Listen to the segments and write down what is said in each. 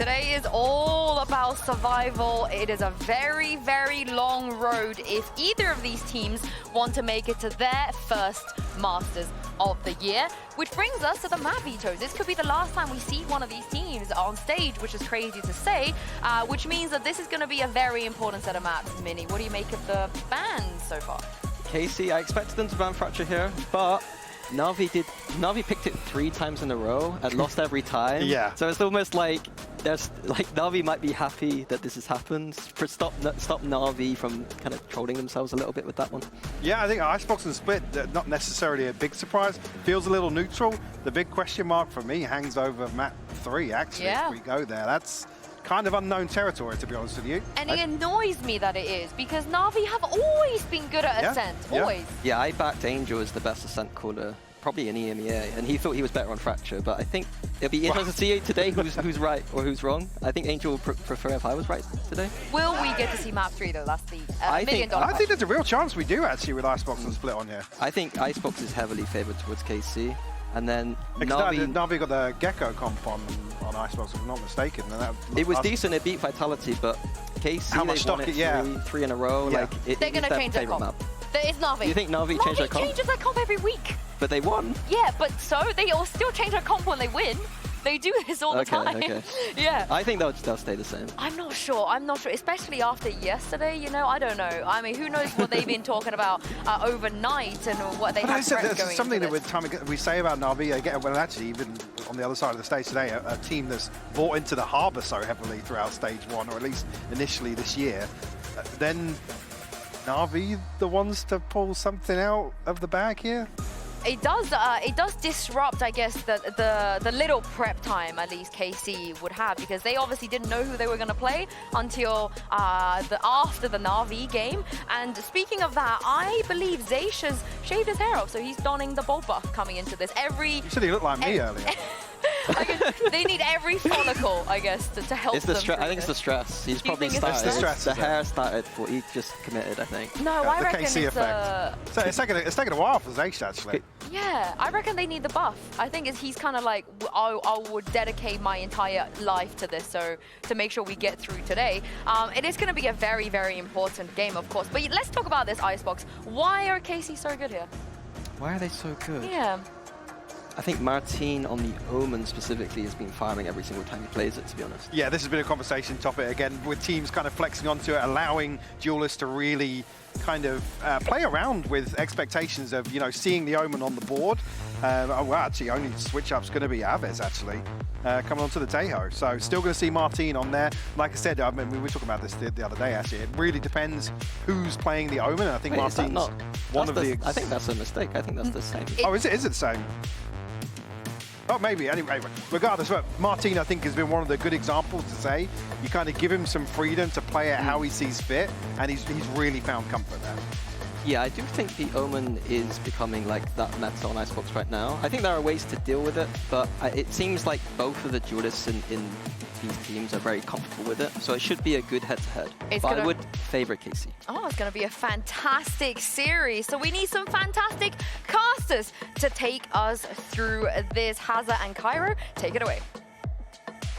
Today is all about survival. It is a very, very long road if either of these teams want to make it to their first Masters of the year. Which brings us to the map vetoes. This could be the last time we see one of these teams on stage, which is crazy to say, which means that this is going to be a very important set of maps. Minnie, what do you make of the bans so far? Casey, I expected them to ban Fracture here, but Navi picked it 3 times in a row and lost every time. Yeah. So it's almost like Navi might be happy that this has happened. Stop Navi from kind of trolling themselves a little bit with that one. Yeah, I think Icebox and Split, not necessarily a big surprise. Feels a little neutral. The big question mark for me hangs over map 3, actually, if we go there. That's kind of unknown territory, to be honest with you. And it annoys me that it is, because Navi have always been good at Ascent, always. Yeah, I backed Angel as the best Ascent caller, probably in EMEA, and he thought he was better on Fracture, but I think it'll be interesting to see today who's right or who's wrong. I think Angel would prefer if I was right today. Will we get to see map 3 though? That's the $1 million I think there's a real chance we do actually with Icebox and Split on here. I think Icebox is heavily favoured towards KC. And then Navi got the Gecko comp on Icebox, if I'm not mistaken. And it was decent, it beat Vitality, but KC, how much stock three in a row. Yeah. Like, they're going to change their comp. Map. It's Navi. Do you think Navi changed their comp? changes their comp every week. But they won. Yeah, but so they all still change their comp when they win. They do this all the time. Okay. Yeah. I think they'll stay the same. I'm not sure, especially after yesterday, you know, I don't know. I mean, who knows what they've been talking about overnight and what they have going There's something that we say about Navi, again, well, actually, even on the other side of the stage today, a team that's bought into the harbour so heavily throughout stage 1, or at least initially this year, then Navi the ones to pull something out of the bag here? It does disrupt, I guess, the little prep time at least KC would have, because they obviously didn't know who they were going to play until after the NAVI game. And speaking of that, I believe Zaysha's shaved his hair off, so he's donning the bald buff coming into this. You said he looked like me earlier. They need every follicle, I guess, to help them. I think it's the stress. He's probably started. It's the stress. The hair started before he just committed, I think. No, I reckon KC effect. So it's taken a while for Zaysh, actually. Yeah, I reckon they need the buff. I think he's kind of like, I would dedicate my entire life to this, so to make sure we get through today. It is going to be a very, very important game, of course. But let's talk about this Icebox. Why are KC so good here? Why are they so good? Yeah. I think Martin on the Omen specifically has been firing every single time he plays it, to be honest. Yeah, this has been a conversation topic, again, with teams kind of flexing onto it, allowing duelists to really kind of play around with expectations of, you know, seeing the Omen on the board. Well, actually, only switch-up's going to be Aves, actually, coming onto the Tejo. So still going to see Martin on there. Like I said, I mean, we were talking about this the other day, actually. It really depends who's playing the Omen. I think Martin's one of the... I think that's a mistake. I think that's the same. Is it the same? Oh, maybe. Anyway, regardless, Martin, I think, has been one of the good examples to say you kind of give him some freedom to play it how he sees fit, and he's really found comfort there. Yeah, I do think the Omen is becoming like that meta on Icebox right now. I think there are ways to deal with it, but it seems like both of the duelists in these teams are very comfortable with it, so it should be a good head-to-head. But I would favor KC. Oh, it's going to be a fantastic series. So we need some fantastic casters to take us through this. Hazza and Cairo, take it away.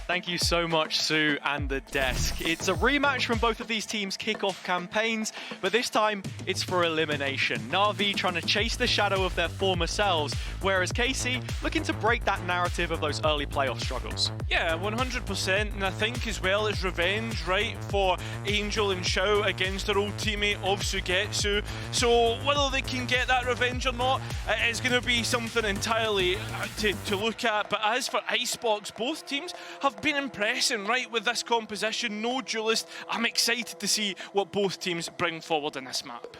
Thank you so much, Sue and the desk. It's a rematch from both of these teams' kickoff campaigns, but this time it's for elimination. Na'Vi trying to chase the shadow of their former selves, whereas KC looking to break that narrative of those early playoff struggles. Yeah, 100%, and I think as well it's revenge, right, for Angel and Shao against their old teammate of Sugetsu. So whether they can get that revenge or not, it's going to be something entirely to look at. But as for Icebox, both teams have been impressing, right, with this composition. No duelist. I'm excited to see what both teams bring forward in this map.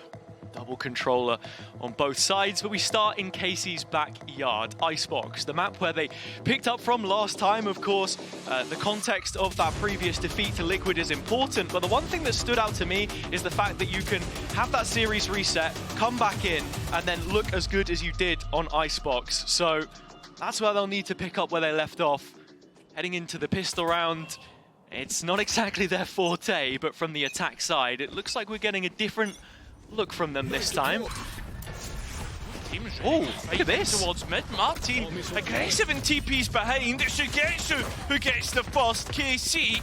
Double controller on both sides, but we start in KC's backyard. Icebox, the map where they picked up from last time, of course. The context of that previous defeat to Liquid is important, but the one thing that stood out to me is the fact that you can have that series reset, come back in, and then look as good as you did on Icebox. So that's where they'll need to pick up where they left off. Heading into the pistol round, it's not exactly their forte, but from the attack side, it looks like we're getting a different look from them this time. Team's Oh, ready. look at this. Towards mid. Martin aggressive and TP's behind. It's Sugetsu who gets the first. KC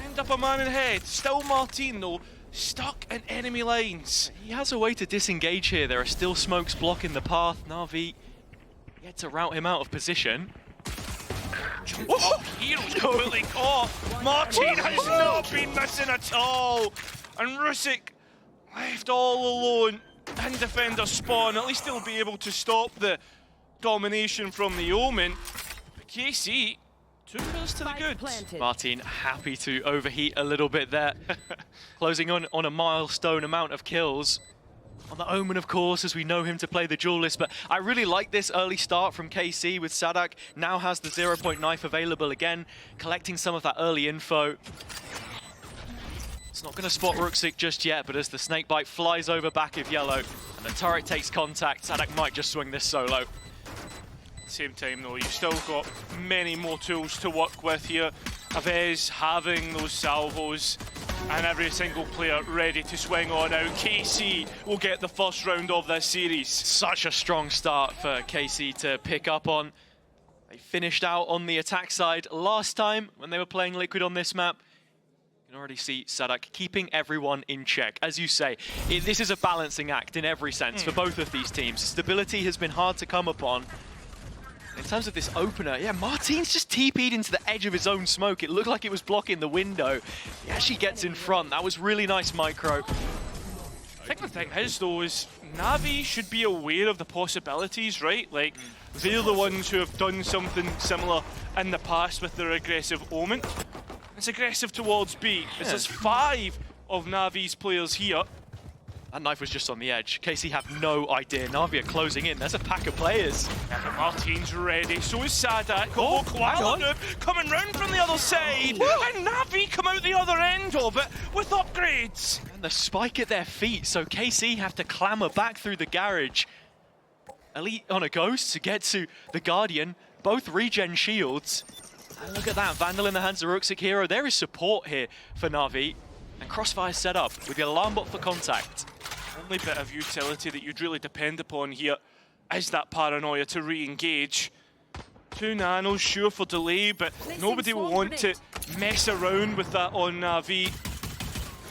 end up a man in head. Still Martin though, stuck in enemy lines. He has a way to disengage here. There are still smokes blocking the path. Na'Vi yet to route him out of position. Oh, Hero's completely caught. Martin has not been missing at all. And Rusick left all alone in defender spawn. At least he'll be able to stop the domination from the Omen. But KC, 2 kills to the goods. Martin happy to overheat a little bit there. Closing on a milestone amount of kills. On the Omen, of course, as we know him to play the duelist, but I really like this early start from KC with Sadak. Now has the 0-point knife available again, collecting some of that early info. It's not going to spot Ruxic just yet, but as the snakebite flies over back of yellow and the turret takes contact, Sadak might just swing this solo. Same time though, you've still got many more tools to work with here. Avez having those salvos and every single player ready to swing on out. KC will get the first round of this series. Such a strong start for KC to pick up on. They finished out on the attack side last time when they were playing Liquid on this map. You can already see Sadak keeping everyone in check. As you say, this is a balancing act in every sense for both of these teams. Stability has been hard to come upon. In terms of this opener, yeah, Martin's just TP'd into the edge of his own smoke. It looked like it was blocking the window. He actually gets in front. That was really nice micro. I think the thing is though is Navi should be aware of the possibilities, right? Like, they're the ones who have done something similar in the past with their aggressive Omen. It's aggressive towards B. There's 5 of Navi's players here. That knife was just on the edge. KC have no idea. Na'Vi are closing in. There's a pack of players. Yeah, Martin's ready. So is Sadak. Oh, Koala coming round from the other side. And Navi come out the other end of it with upgrades. And the spike at their feet, so KC have to clamber back through the garage. Elite on a ghost to get to the Guardian. Both regen shields. And look at that, Vandal in the hands of Ruxic Hero. There is support here for Na'Vi. And Crossfire set up with the alarm bot for contact. Only bit of utility that you'd really depend upon here is that paranoia to re-engage. 2 nanos, sure for delay, but nobody will want to mess around with that on Navi.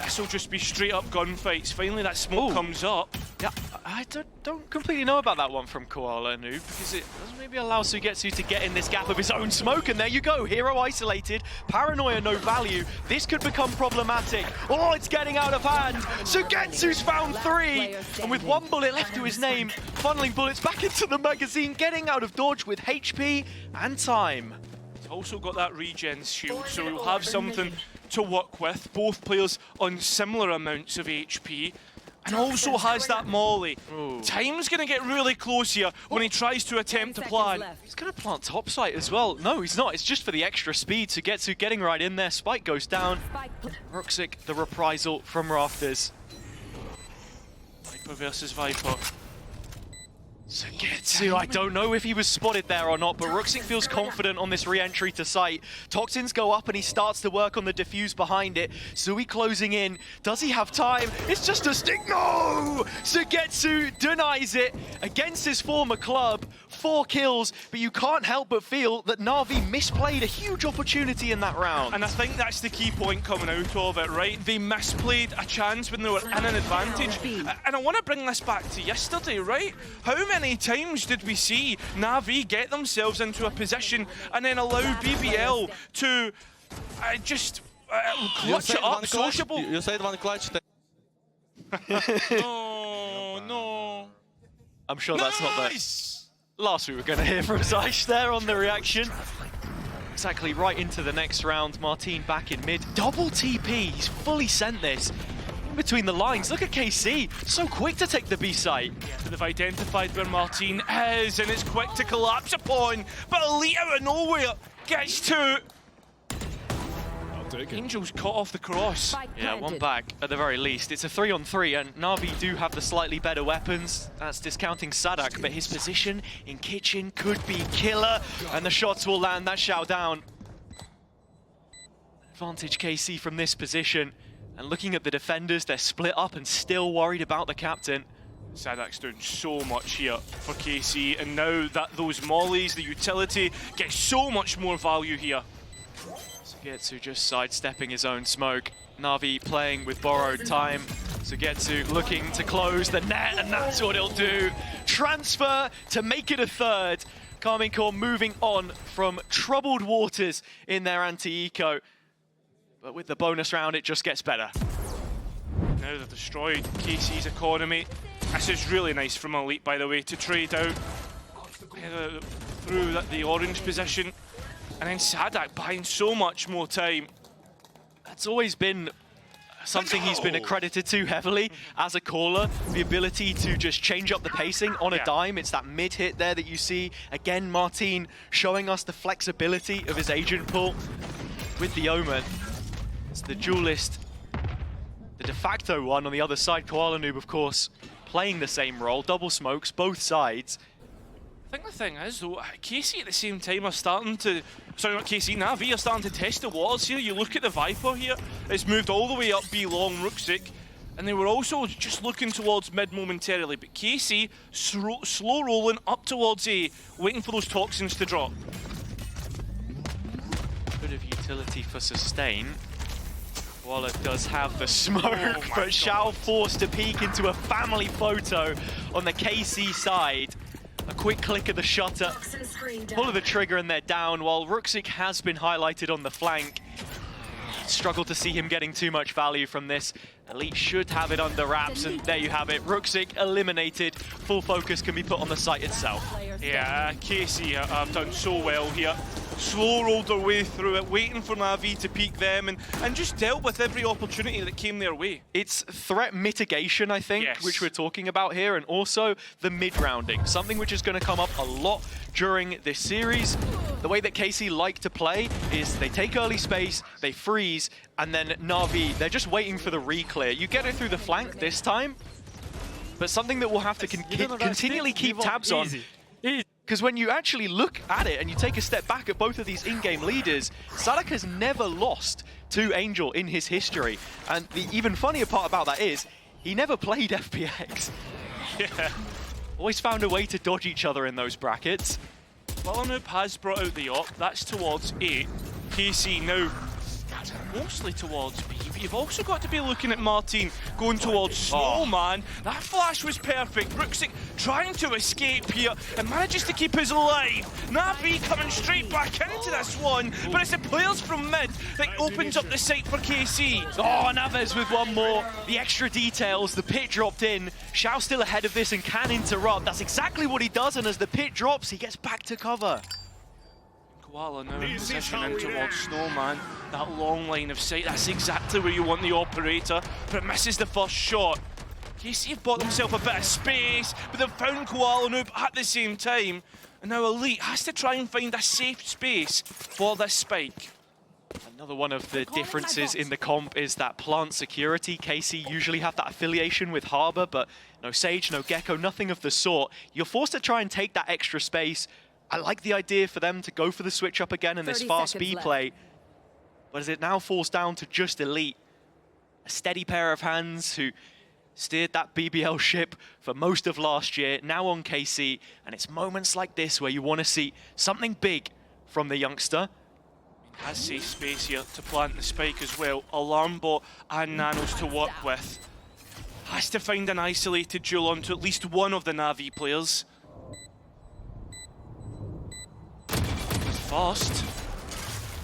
This will just be straight up gunfights. Finally that smoke comes up. Yeah, I don't completely know about that one from Koala Noob, because it doesn't maybe allow Sugetsu to get in this gap of his own smoke, and there you go, hero isolated, paranoia no value. This could become problematic. Oh, it's getting out of hand. Sugetsu's found 3, and with 1 bullet left to his name, funneling bullets back into the magazine, getting out of dodge with HP and time. He's also got that regen shield, so he'll have something to work with. Both players on similar amounts of HP. And also has that molly. Ooh. Time's going to get really close here when he tries to attempt to plan. He's going to plant topside as well. No, he's not. It's just for the extra speed. Sugetsu getting right in there. Spike goes down. Ruxic, the reprisal from Rafters. Viper versus Viper. Sugetsu, I don't know if he was spotted there or not, but Ruxic feels confident on this re-entry to site. Toxins go up and he starts to work on the defuse behind it. Sui closing in. Does he have time? It's just a stick. No! Sugetsu denies it against his former club. 4 kills, but you can't help but feel that Na'Vi misplayed a huge opportunity in that round. And I think that's the key point coming out of it, right? They misplayed a chance when they were in an advantage. And I want to bring this back to yesterday, right? How many times did we see Navi get themselves into a position and then allow BBL to just clutch it up, sociable? You said one clutch. No, no. I'm sure that's not the last we were going to hear from Zeish there on the reaction. Exactly right into the next round. Martin back in mid. Double TP. He's fully sent this. In between the lines. Look at KC. So quick to take the B site. Yeah, they've identified where Martin is and it's quick to collapse upon. But Elite out of nowhere gets to... Angel's cut off the cross. Yeah, 1 back at the very least. It's a 3-on-3 and Na'Vi do have the slightly better weapons. That's discounting Sadak, but his position in kitchen could be killer and the shots will land. That shout down. Advantage KC from this position. And looking at the defenders, they're split up and still worried about the captain. Sadak's doing so much here for KC, and now that those mollies, the utility, get so much more value here. Sugetsu just sidestepping his own smoke. Navi playing with borrowed time. Sugetsu looking to close the net, and that's what he'll do. Transfer to make it a third. Karmine Corp moving on from troubled waters in their anti-eco. But with the bonus round, it just gets better. Now they've destroyed KC's economy. This is really nice from Elite, by the way, to trade out through the orange position. And then Sadak buying so much more time. That's always been something he's been accredited to heavily as a caller, the ability to just change up the pacing on a dime. It's that mid-hit there that you see. Again, Martin showing us the flexibility of his agent pool with the Omen. It's the duelist, the de facto one on the other side. Koala Noob, of course, playing the same role, double smokes, both sides. I think the thing is, though, KC at the same time are starting to... Sorry, not KC, Navi are starting to test the waters here. You look at the Viper here, it's moved all the way up B long Ruxic, and they were also just looking towards mid momentarily, but KC slow rolling up towards A, waiting for those toxins to drop. Bit of utility for sustain. Koala does have the smoke, but Shao forced to peek into a family photo on the KC side. A quick click of the shutter, pull of the trigger, and they're down, while Ruxic has been highlighted on the flank. Struggle to see him getting too much value from this. Elite should have it under wraps, and there you have it. Ruxic eliminated. Full focus can be put on the site itself. Yeah, KC have done so well here. Slow rolled their way through it, waiting for Navi to peek them, and just dealt with every opportunity that came their way. It's threat mitigation, I think, which we're talking about here, and also the mid-rounding, something which is going to come up a lot during this series. The way that KC like to play is they take early space, they freeze, and then Navi, they're just waiting for the re-clear. You get it through the flank this time, but something that we'll have to continually keep tabs on. Because when you actually look at it and you take a step back at both of these in-game leaders, Sadak has never lost to Angel in his history. And the even funnier part about that is, he never played FPX. Yeah. Always found a way to dodge each other in those brackets. VALORANT has brought out the op, that's towards A. KC now mostly towards B, but you've also got to be looking at Martin going towards Snowman. That flash was perfect. Ruxic trying to escape here and manages to keep us alive. Navi coming straight back into this one, but it's the players from mid that opens up the site for KC. Oh, Naves with one more. The extra details, the pit dropped in. Shao still ahead of this and can interrupt. That's exactly what he does, and as the pit drops, he gets back to cover. Koala now in position in towards Snowman. That long line of sight, that's exactly where you want the operator, but it misses the first shot. KC have bought themselves a bit of space, but they've found Koala Noob at the same time. And now Elite has to try and find a safe space for this spike. Another one of the differences in the comp is that plant security. KC usually have that affiliation with Harbor, but no Sage, no Gecko, nothing of the sort. You're forced to try and take that extra space. I like the idea for them to go for the switch up again in this fast B play. But as it now falls down to just Elite, a steady pair of hands who steered that BBL ship for most of last year, now on KC, and it's moments like this where you want to see something big from the youngster. Has safe space here to plant the spike as well. Alarm bot and nanos to work with. Has to find an isolated duel onto at least one of the Navi players. Fast.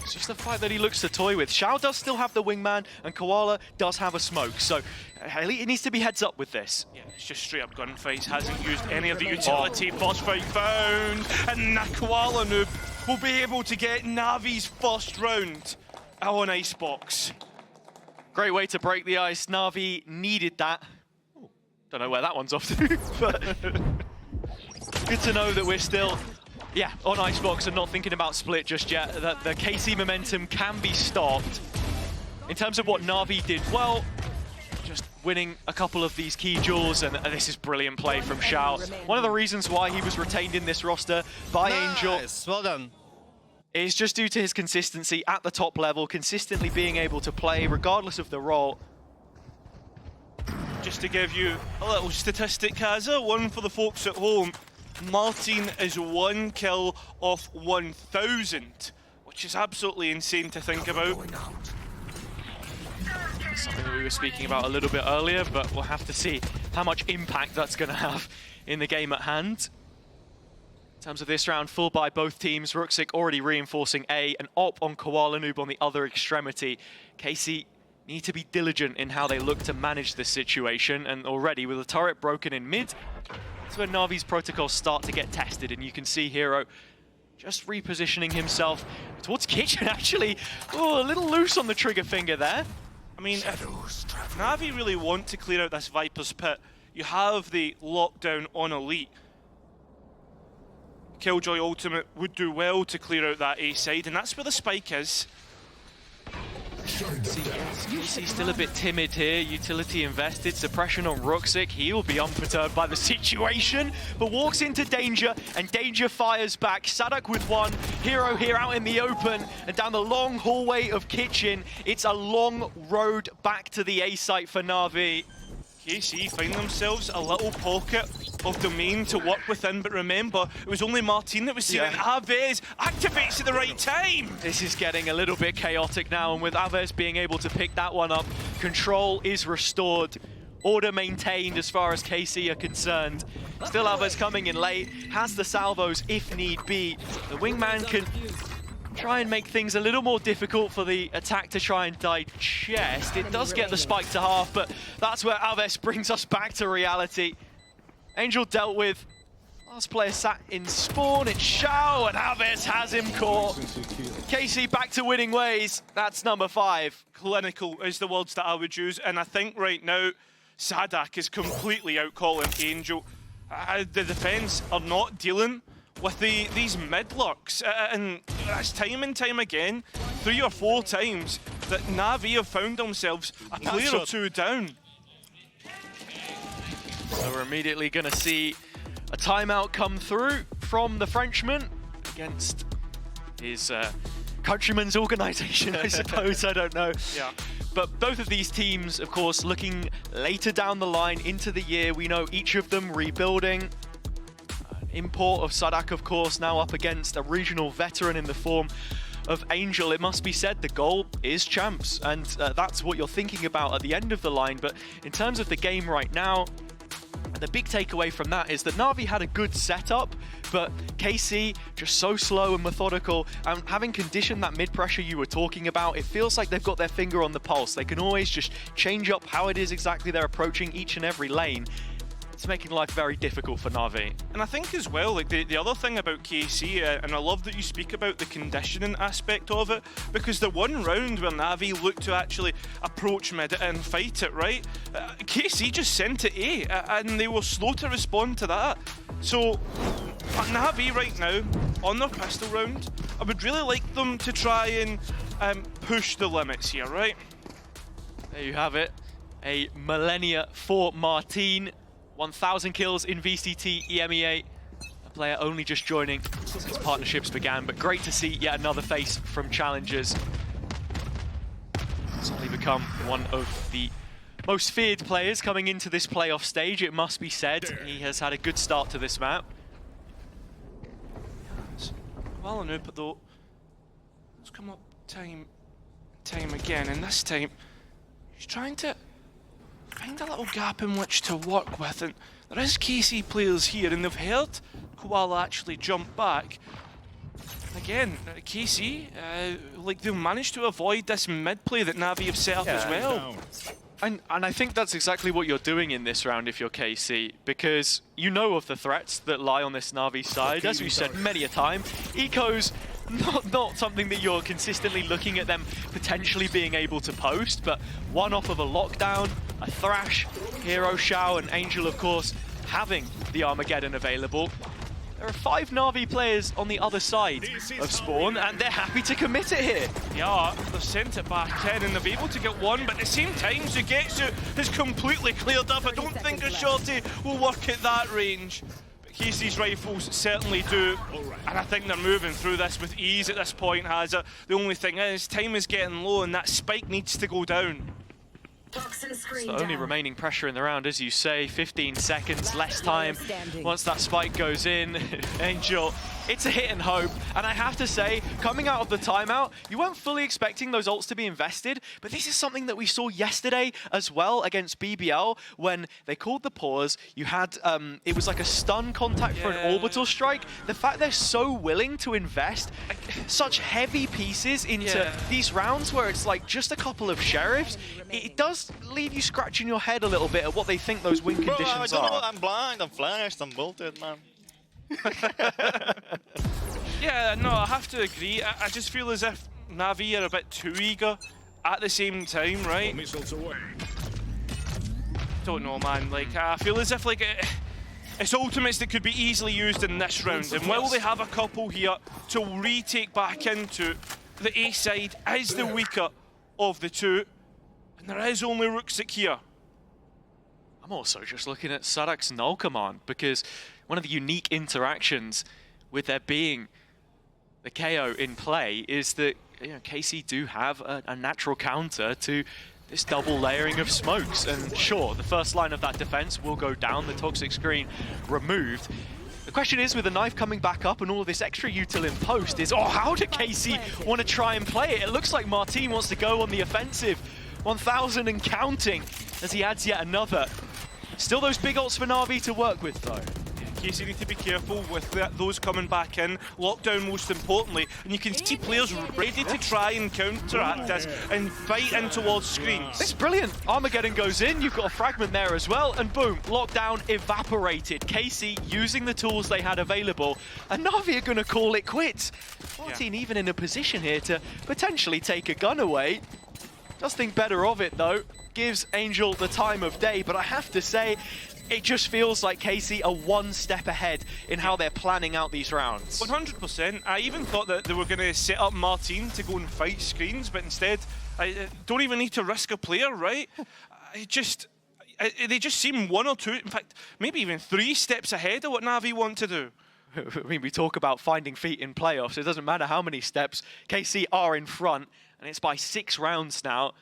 It's just the fact that he looks to toy with. Shao does still have the wingman, and Koala does have a smoke, so it needs to be heads up with this. Yeah, it's just straight up gunfights. Hasn't used any of the utility. Boss fight found, and Koala Noob will be able to get Navi's first round on Icebox. Great way to break the ice. Navi needed that. Ooh, don't know where that one's off to, but good to know that we're still on Icebox and not thinking about split just yet, that the KC momentum can be stopped. In terms of what Navi did well, just winning a couple of these key duels, and this is brilliant play from Shao. One of the reasons why he was retained in this roster by Angel Well done. is just due to his consistency at the top level, consistently being able to play regardless of the role. just to give you a little statistic, Kaza, one for the folks at home. Martin is 1 kill off 1,000, which is absolutely insane to think about. Something that we were speaking about a little bit earlier, but we'll have to see how much impact that's going to have in the game at hand. In terms of this round, full by both teams. Ruxic already reinforcing A, and Op on Koala Noob on the other extremity. KC need to be diligent in how they look to manage this situation, and already with the turret broken in mid, that's where Navi's protocols start to get tested, and you can see Hero just repositioning himself towards Kitchen, actually. Oh, a little loose on the trigger finger there. I mean, if Navi really want to clear out this Viper's Pit, you have the lockdown on Elite. Killjoy Ultimate would do well to clear out that A side, and that's where the spike is. He's still a bit timid here. Utility invested, suppression on Ruxic. He will be unperturbed by the situation, but walks into Danger, and Danger fires back. Sadak with one, Hero here out in the open, and down the long hallway of Kitchen. It's a long road back to the A site for Na'Vi. KC find themselves a little pocket of domain to work within, but remember, it was only Martin that was seeing it. Aves activates at the right time. This is getting a little bit chaotic now, and with Aves being able to pick that one up, control is restored. Order maintained as far as KC are concerned. Still Aves coming in late, has the salvos if need be. The wingman can try and make things a little more difficult for the attack to try and digest. It does get the spike to half, but that's where Aves brings us back to reality. Angel dealt with. Last player sat in spawn, it's Shao, and Aves has him caught. KC back to winning ways. That's number 5. Clinical is the words that I would use, and I think right now, Sadak is completely outcalling Angel. The defense are not dealing with these mid-lurks, and that's time and time again, 3 or 4 times, that Na'Vi have found themselves a player or 2 down. So we're immediately going to see a timeout come through from the Frenchman against his countryman's organisation, I suppose, I don't know. Yeah. But both of these teams, of course, looking later down the line into the year, we know each of them rebuilding. Import of Sadak, of course, now up against a regional veteran in the form of Angel. It must be said, the goal is champs, and that's what you're thinking about at the end of the line. But in terms of the game right now, the big takeaway from that is that Na'Vi had a good setup, but KC just so slow and methodical, and having conditioned that mid-pressure you were talking about, it feels like they've got their finger on the pulse. They can always just change up how it is exactly they're approaching each and every lane. It's making life very difficult for Na'Vi. And I think as well, like the other thing about KC, and I love that you speak about the conditioning aspect of it, because the one round where Na'Vi looked to actually approach mid and fight it, right? KC just sent it A, and they were slow to respond to that. So Na'Vi right now, on their pistol round, I would really like them to try and push the limits here, right? There you have it. A millennia for Martin. 1,000 kills in VCT EMEA. A player only just joining since partnerships began, but great to see yet another face from Challengers. Suddenly become one of the most feared players coming into this playoff stage, it must be said. He has had a good start to this map. Well, Anoop, though, it's come up time again, and this time he's trying to find a little gap in which to work with, and there is KC players here, and they've heard Koala actually jump back. And again, KC, like they've managed to avoid this mid play that Na'Vi have set up as well. And I think that's exactly what you're doing in this round if you're KC, because you know of the threats that lie on this Na'Vi side. As we've said many a time, Eco's not something that you're consistently looking at them potentially being able to post, but one off of a lockdown, a Thrash, Hero, Shao, and Angel, of course, having the Armageddon available. There are 5 Na'Vi players on the other side of Spawn, and they're happy to commit it here. Yeah, they've sent it back in, and they've been able to get one, but at the same time, Zugetsu has completely cleared up. I don't think a shorty will work at that range. But KC's rifles certainly do, and I think they're moving through this with ease at this point, Hazard. The only thing is, time is getting low, and that spike needs to go down. It's the only remaining pressure in the round, as you say. 15 seconds, less time. Once that spike goes in, Angel, it's a hit and hope. And I have to say, coming out of the timeout, you weren't fully expecting those ults to be invested, but this is something that we saw yesterday as well against BBL when they called the pause. You had, it was like a stun contact for an orbital strike. The fact they're so willing to invest such heavy pieces into these rounds where it's like just a couple of sheriffs, it does leave you scratching your head a little bit at what they think those win conditions are. I'm blind, I'm flashed, I'm bolted, man. Yeah, no, I have to agree. I just feel as if NAVI are a bit too eager at the same time, right? Don't know, man. Like, I feel as if like it's ultimates that could be easily used in this round, and while they have a couple here to retake back into, the A side is the weaker of the two, and there is only Ruxic here. I'm also just looking at Sadak's null command, because one of the unique interactions with there being the KO in play is that, you know, KC do have a natural counter to this double layering of smokes. And sure, the first line of that defense will go down, the toxic screen removed. The question is, with the knife coming back up and all of this extra util in post, is, oh, how do KC want to try and play it? It looks like Martin wants to go on the offensive. 1,000 and counting as he adds yet another. Still those big ults for NAVI to work with, though. KC need to be careful with those coming back in. Lockdown most importantly. And you can see players ready to try and counteract this and fight in towards screens. It's brilliant. Armageddon goes in, you've got a fragment there as well, and boom, lockdown evaporated. KC using the tools they had available, and NAVI are going to call it quits. Martin even in a position here to potentially take a gun away. Does think better of it though. Gives Angel the time of day, but I have to say, it just feels like KC are one step ahead in how they're planning out these rounds. 100%. I even thought that they were going to set up Martin to go and fight screens, but instead, I don't even need to risk a player, right? They just seem one or two, in fact, maybe even 3 steps ahead of what NAVI want to do. I mean, we talk about finding feet in playoffs. It doesn't matter how many steps. KC are in front, and it's by 6 rounds now.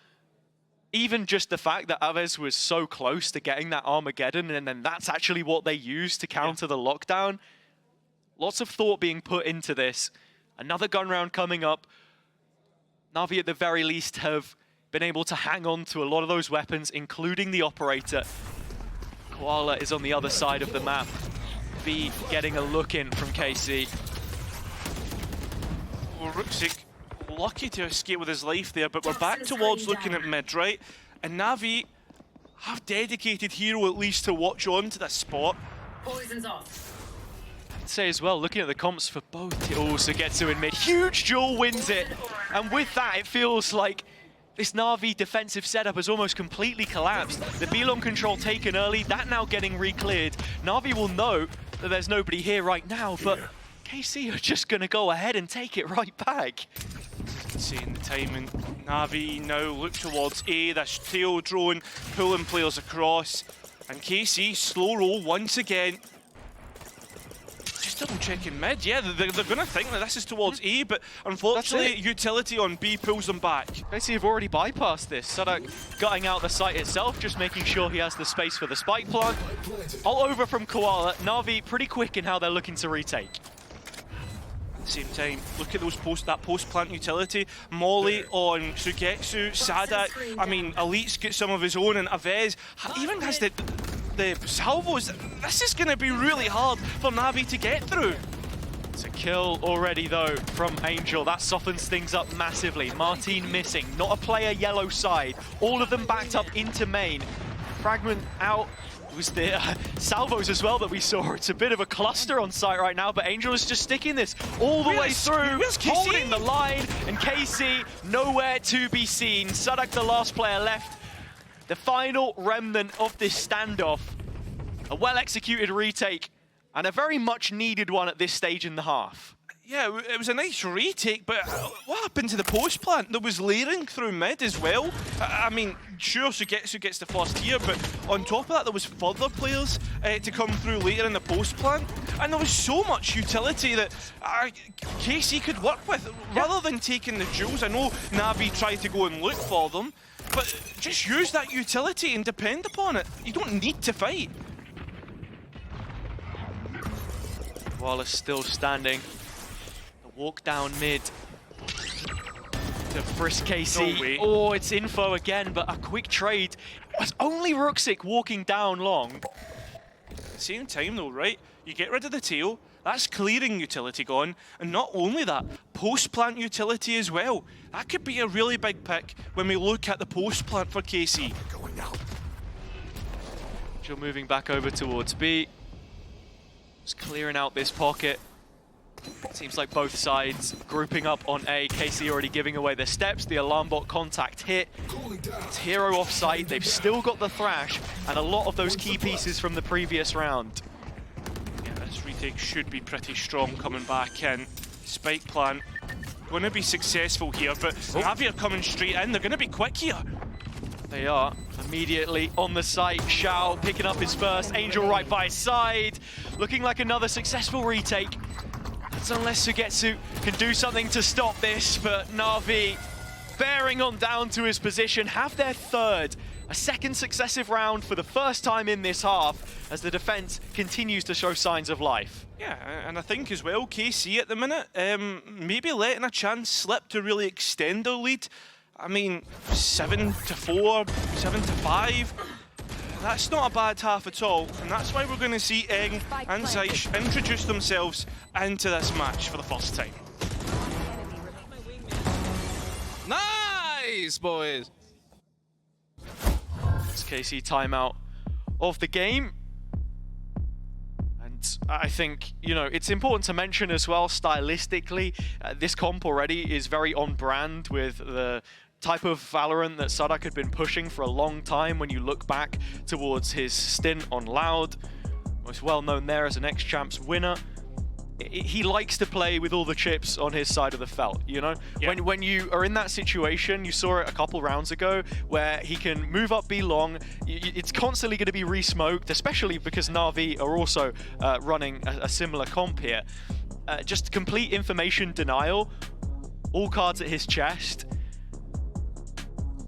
Even just the fact that Aves was so close to getting that Armageddon, and then that's actually what they used to counter the lockdown. Lots of thought being put into this. Another gun round coming up. NAVI at the very least have been able to hang on to a lot of those weapons, including the operator. Koala is on the other side of the map. V getting a look in from KC. Well, Ruxic lucky to escape with his life there, but we're back towards looking at mid, right? And NAVI have dedicated hero at least to watch on to this spot. Poison's off. I'd say as well, looking at the comps for both, it also gets to in mid. Huge duel wins it, and with that, it feels like this NAVI defensive setup has almost completely collapsed. The B-long control taken early, that now getting re-cleared. NAVI will know that there's nobody here right now, but KC are just going to go ahead and take it right back. Seeing the timing. NAVI now look towards A, this tail drone pulling players across. And KC, slow roll once again. Just double checking mid. Yeah, they're going to think that this is towards A, but unfortunately, utility on B pulls them back. KC have already bypassed this. Sadak gutting out the site itself, just making sure he has the space for the spike plant. All over from Koala. NAVI pretty quick in how they're looking to retake. Same time, look at those that post-plant utility. Molly on Sugetsu, Sadak. I mean, Elite's got some of his own, and Aves even has the salvos. This is going to be really hard for NAVI to get through. It's a kill already, though, from Angel. That softens things up massively. Martin missing, not a player yellow side. All of them backed up into main. Fragment out. Was the salvos as well that we saw. It's a bit of a cluster on site right now, but Angel is just sticking this all the way through, holding the line, and KC nowhere to be seen. Sadak, the last player left. The final remnant of this standoff. A well-executed retake, and a very much needed one at this stage in the half. Yeah, it was a nice retake, but what happened to the post plant that was layering through mid as well? I mean, sure, Sugetsu gets the first tier, but on top of that, there was further players to come through later in the post plant, and there was so much utility that KC could work with, rather than taking the jewels. I know NAVI tried to go and look for them, but just use that utility and depend upon it. You don't need to fight. Wallace still standing. The walk down mid. To frisk KC. No way. Oh, it's info again, but a quick trade. It's only Ruxic walking down long. At the same time though, right? You get rid of the tail, that's clearing utility gone, and not only that, post-plant utility as well. That could be a really big pick when we look at the post-plant for KC. You're moving back over towards B. Just clearing out this pocket. Seems like both sides grouping up on A. KC already giving away their steps. The alarm bot contact hit. It's Hero off site. They've still got the Thrash and a lot of those key pieces from the previous round. Yeah, this retake should be pretty strong coming back in. Spike plant going to be successful here, but NAVI are coming straight in. They're going to be quick here. They are immediately on the site. Xiao picking up his first. Angel right by his side. Looking like another successful retake. That's unless Sugetsu can do something to stop this, but NAVI bearing on down to his position, have their third. A second successive round for the first time in this half as the defense continues to show signs of life. Yeah, and I think as well, KC at the minute, maybe letting a chance slip to really extend their lead. I mean, 7-4, 7-5. That's not a bad half at all, and that's why we're going to see Eng and Zeish introduce themselves into this match for the first time. Nice, boys! It's KC timeout of the game. And I think, you know, it's important to mention as well, stylistically, this comp already is very on brand with the type of Valorant that Sadak had been pushing for a long time when you look back towards his stint on Loud. Most well known there as an X-Champs winner. He likes to play with all the chips on his side of the felt, you know? Yeah. When you are in that situation, you saw it a couple rounds ago, where he can move up B long, it's constantly going to be re-smoked, especially because NAVI are also running a similar comp here. Just complete information denial, all cards at his chest,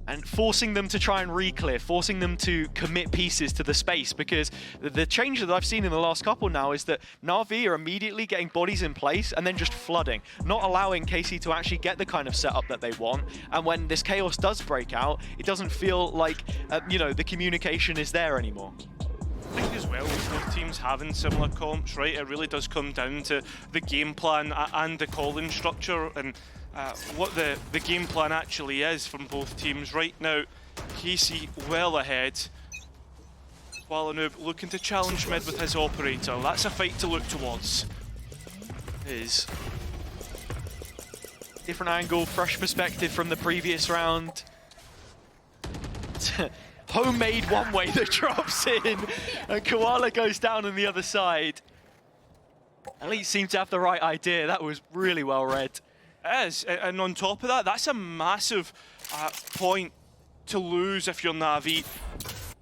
and forcing them to try and re-clear, forcing them to commit pieces to the space, because the change that I've seen in the last couple now is that NAVI are immediately getting bodies in place and then just flooding, not allowing KC to actually get the kind of setup that they want. And when this chaos does break out, it doesn't feel like, you know, the communication is there anymore. I think as well, with both teams having similar comps, right, it really does come down to the game plan and the calling structure, and what the game plan actually is from both teams. Right now, KC well ahead. Walanoob looking to challenge mid with his operator. That's a fight to look towards. Is different angle, fresh perspective from the previous round. Homemade one way that drops in, and Koala goes down on the other side. Elite seem to have the right idea. That was really well read. It is, and on top of that, that's a massive point to lose if you're NAVI,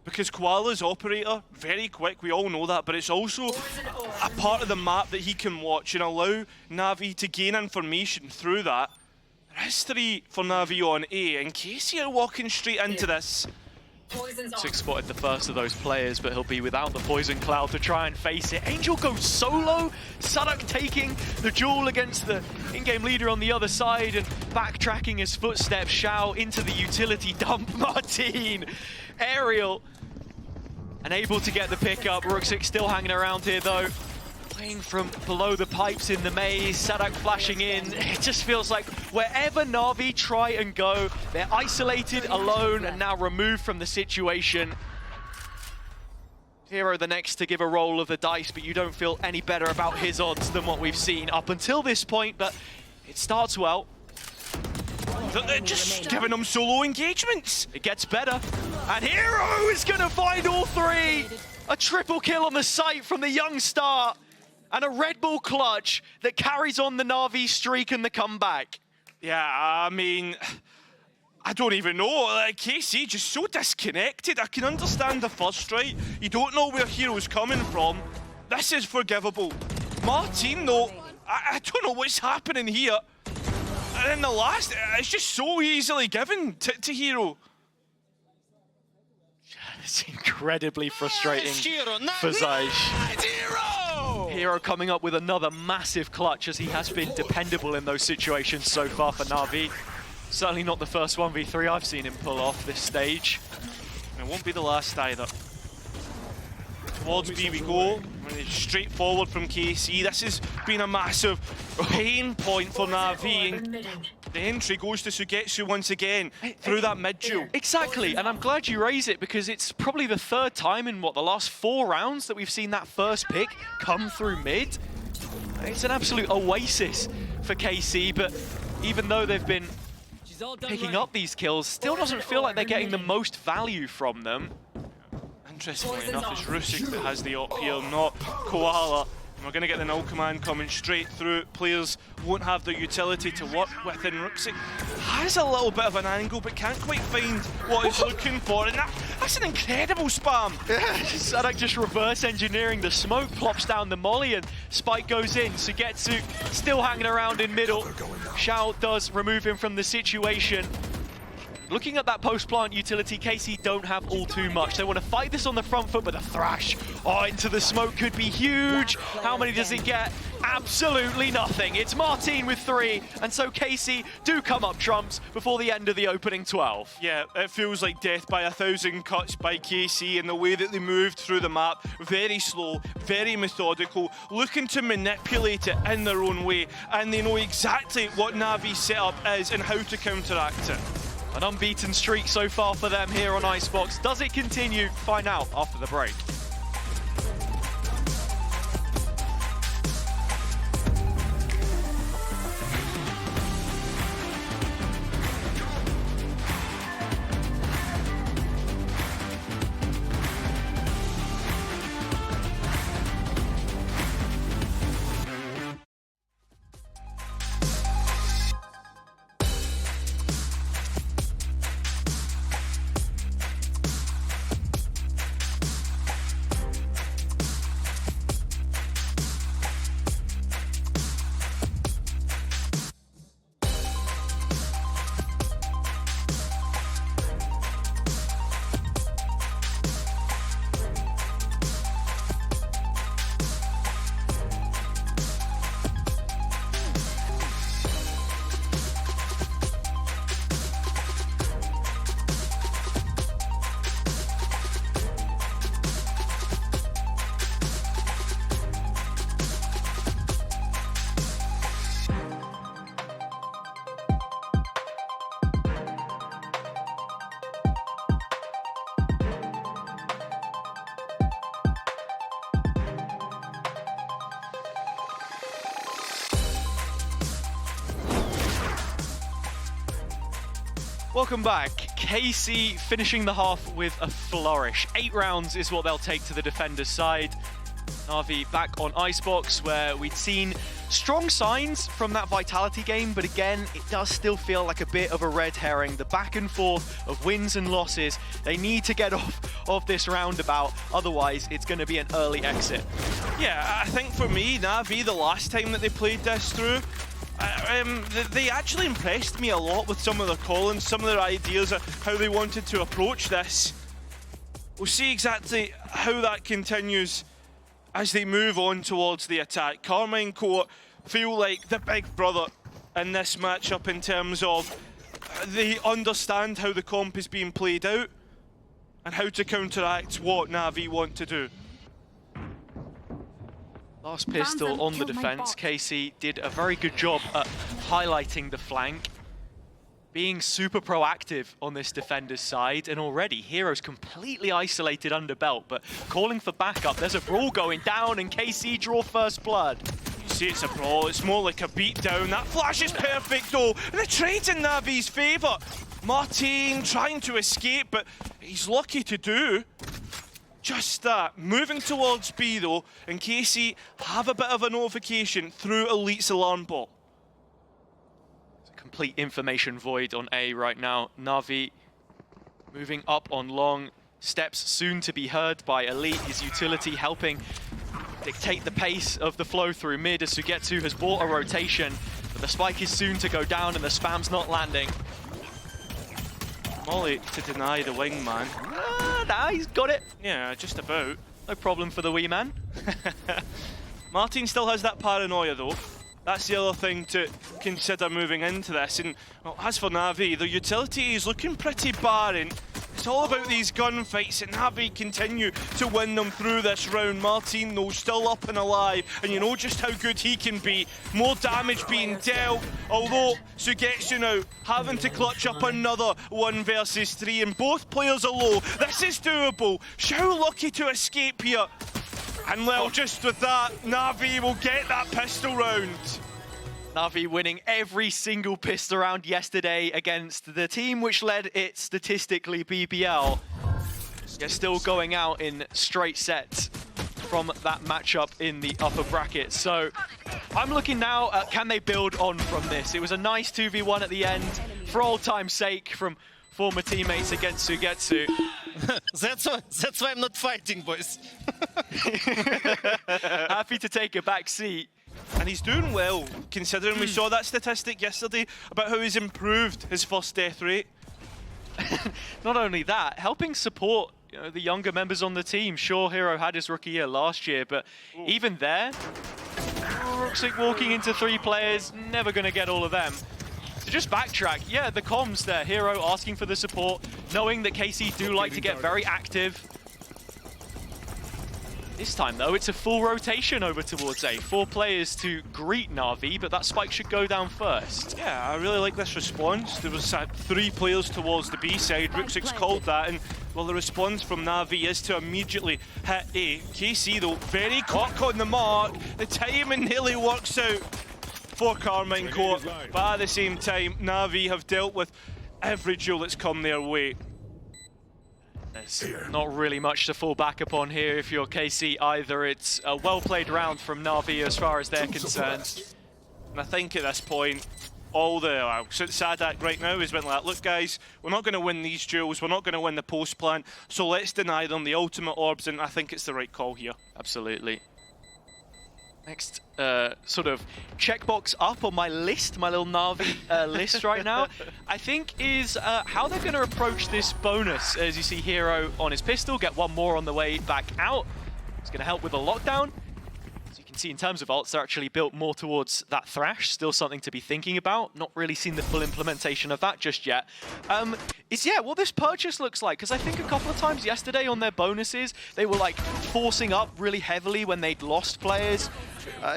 because Koala's operator, very quick, we all know that, but it's also a part of the map that he can watch and allow NAVI to gain information through that. There is 3 for NAVI on A, and KC are walking straight into this. Six spotted the first of those players, but he'll be without the poison cloud to try and face it. Angel goes solo, Sadak taking the duel against the in-game leader on the other side and backtracking his footsteps. Xiao into the utility dump. Martin, Aerial, and able to get the pickup. Ruxic still hanging around here though. Playing from below the pipes in the maze, Sadak flashing in. It just feels like wherever NAVI try and go, they're isolated, alone, and now removed from the situation. Hero the next to give a roll of the dice, but you don't feel any better about his odds than what we've seen up until this point, but it starts well. They're just giving them solo engagements. It gets better, and Hero is gonna find all 3! A triple kill on the site from the young star. And a Red Bull clutch that carries on the NAVI streak and the comeback. Yeah, I mean, I don't even know. Like, KC just so disconnected. I can understand the first, right? You don't know where Hero's coming from. This is forgivable. Martin, though, I don't know what's happening here. And then the last, it's just so easily given to Hero. It's incredibly frustrating for Zaysh. Hero coming up with another massive clutch, as he has been dependable in those situations so far for Na'Vi. Certainly not the first 1v3 I've seen him pull off this stage. And it won't be the last either. Towards B we go, straight forward from KC. This has been a massive pain point for Na'Vi. The entry goes to Sugetsu once again through that mid duel. Exactly, and I'm glad you raise it, because it's probably the third time in, what, the last 4 rounds that we've seen that first pick come through mid. It's an absolute oasis for KC, but even though they've been picking up these kills, still doesn't feel like they're getting the most value from them. Interestingly enough, it's Rusik that has the op here, not Koala. And we're going to get the null command coming straight through. Players won't have the utility to work with, and Rusik has a little bit of an angle, but can't quite find what he's looking for. And that's an incredible spam. Sadak just reverse engineering the smoke, plops down the molly, and Spike goes in. Sugetsu still hanging around in middle. Shao does remove him from the situation. Looking at that post-plant utility, KC don't have all too much. They want to fight this on the front foot, but the thrash into the smoke could be huge. How many does it get? Absolutely nothing. It's Martin with 3, and so KC do come up trumps before the end of the opening 12. Yeah, it feels like death by 1,000 cuts by KC, and the way that they moved through the map, very slow, very methodical, looking to manipulate it in their own way, and they know exactly what Navi's setup is and how to counteract it. An unbeaten streak so far for them here on Icebox. Does it continue? Find out after the break. Welcome back. KC finishing the half with a flourish. 8 rounds is what they'll take to the defender's side. Navi back on Icebox, where we'd seen strong signs from that Vitality game, but again, it does still feel like a bit of a red herring. The back and forth of wins and losses, they need to get off of this roundabout, otherwise it's going to be an early exit. Yeah, I think for me, Navi, the last time that they played this through, they actually impressed me a lot with some of their call-ins, some of their ideas of how they wanted to approach this. We'll see exactly how that continues as they move on towards the attack. Carmine Court feel like the big brother in this matchup in terms of they understand how the comp is being played out and how to counteract what Navi want to do. Last pistol on the defense. KC did a very good job at highlighting the flank, being super proactive on this defender's side, and already Hero's completely isolated under belt, but calling for backup. There's a brawl going down, and KC draw first blood. You see, it's a brawl, it's more like a beatdown. That flash is perfect though, and the trade's in Navi's favour. Martin trying to escape, but he's lucky to do just that. Moving towards B though, and KC have a bit of a notification through Elite's alarm bot. Complete information void on A right now. Navi moving up on long. Steps soon to be heard by Elite. His utility helping dictate the pace of the flow through mid as Sugetsu has bought a rotation, but the spike is soon to go down and the spam's not landing. Molly to deny the wingman. Nah, he's got it. Yeah, just about. No problem for the wee man. Martin still has that paranoia though. That's the other thing to consider moving into this. And well, as for NAVI, the utility is looking pretty barren. It's all about these gunfights, and NAVI continue to win them through this round. Martin, though, still up and alive, and you know just how good he can be. More damage being dealt, although Sugetsu now having to clutch up another 1 versus 3, and both players are low. This is doable. Shao lucky to escape here. And well, just with that, NAVI will get that pistol round. NAVI winning every single pistol round yesterday against the team which led it statistically, BBL. They're still going out in straight sets from that matchup in the upper bracket. So I'm looking now at can they build on from this. It was a nice 2v1 at the end, for old time's sake, from former teammates against Sugetsu. That's why I'm not fighting, boys. Happy to take a back seat. And he's doing well, considering we saw that statistic yesterday about how he's improved his first death rate. Not only that, helping support the younger members on the team. Sure, Hero had his rookie year last year, but even there, Ruxic walking into 3 players, never going to get all of them. So just backtrack, yeah, the comms there, Hero asking for the support, knowing that KC do like to get very active. This time, though, it's a full rotation over towards A. 4 players to greet NAVI, but that spike should go down first. Yeah, I really like this response. There was 3 players towards the B side. Ruxic's called that, and well, the response from NAVI is to immediately hit A. KC, though, very quick on the mark. The timing nearly works out for Carmine Court, but at the same time, NAVI have dealt with every duel that's come their way. There's not really much to fall back upon here if you're KC either. It's a well-played round from NAVI as far as they're concerned. And I think at this point, all the Sadak right now is been like, look guys, we're not going to win these duels, we're not going to win the post plan, so let's deny them the ultimate orbs, and I think it's the right call here. Absolutely. Next sort of checkbox up on my list, my little NAVI list right now, I think is how they're going to approach this bonus. As you see Hero on his pistol, get 1 more on the way back out. It's going to help with the lockdown. As you can see in terms of ults, they're actually built more towards that Thrash, still something to be thinking about. Not really seen the full implementation of that just yet. Yeah, what this purchase looks like, because I think a couple of times yesterday on their bonuses, they were like forcing up really heavily when they'd lost players.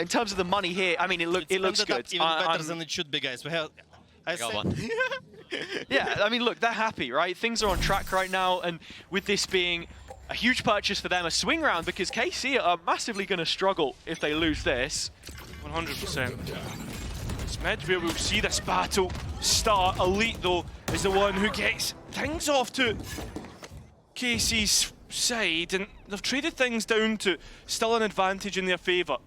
In terms of the money here, I mean, it looks good. Even better than it should be, guys. We have, I got one. Yeah, I mean, look, they're happy, right? Things are on track right now, and with this being a huge purchase for them, a swing round, because KC are massively going to struggle if they lose this. 100%. It's mid where we'll see this battle start. Elite, though, is the one who gets things off to KC's side, and they've traded things down to still an advantage in their favour.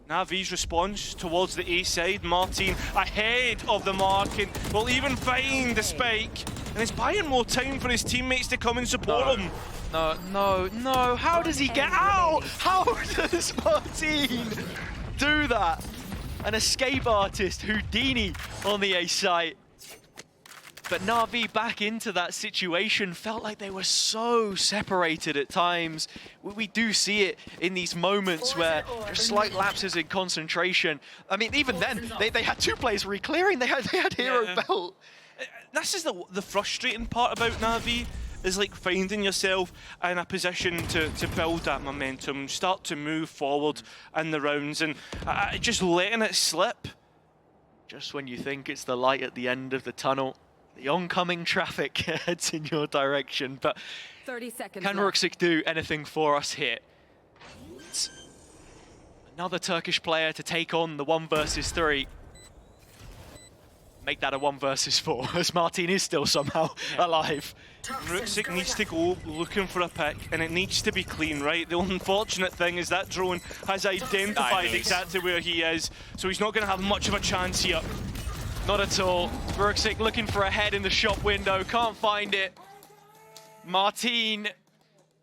NAVI's response towards the A side, Martin ahead of the mark, and will even find the spike, and he's buying more time for his teammates to come and support him. No, how does he get out? How does Martin do that? An escape artist, Houdini on the A site. But NAVI back into that situation, felt like they were so separated at times. We do see it in these moments where there's slight lapses in concentration. I mean, even then, they had 2 players re-clearing. They had Hero Belt. This is the frustrating part about NAVI, is like finding yourself in a position to build that momentum, start to move forward in the rounds, and just letting it slip. Just when you think it's the light at the end of the tunnel, the oncoming traffic heads in your direction. But 30 seconds can Ruxic do anything for us here? It's another Turkish player to take on the 1 versus 3. Make that a 1 versus 4, as Martin is still somehow alive. Ruxic needs to go looking for a pick, and it needs to be clean, right? The unfortunate thing is that drone has identified exactly where he is, so he's not going to have much of a chance here. Not at all. Ruxic looking for a head in the shop window, can't find it. Martin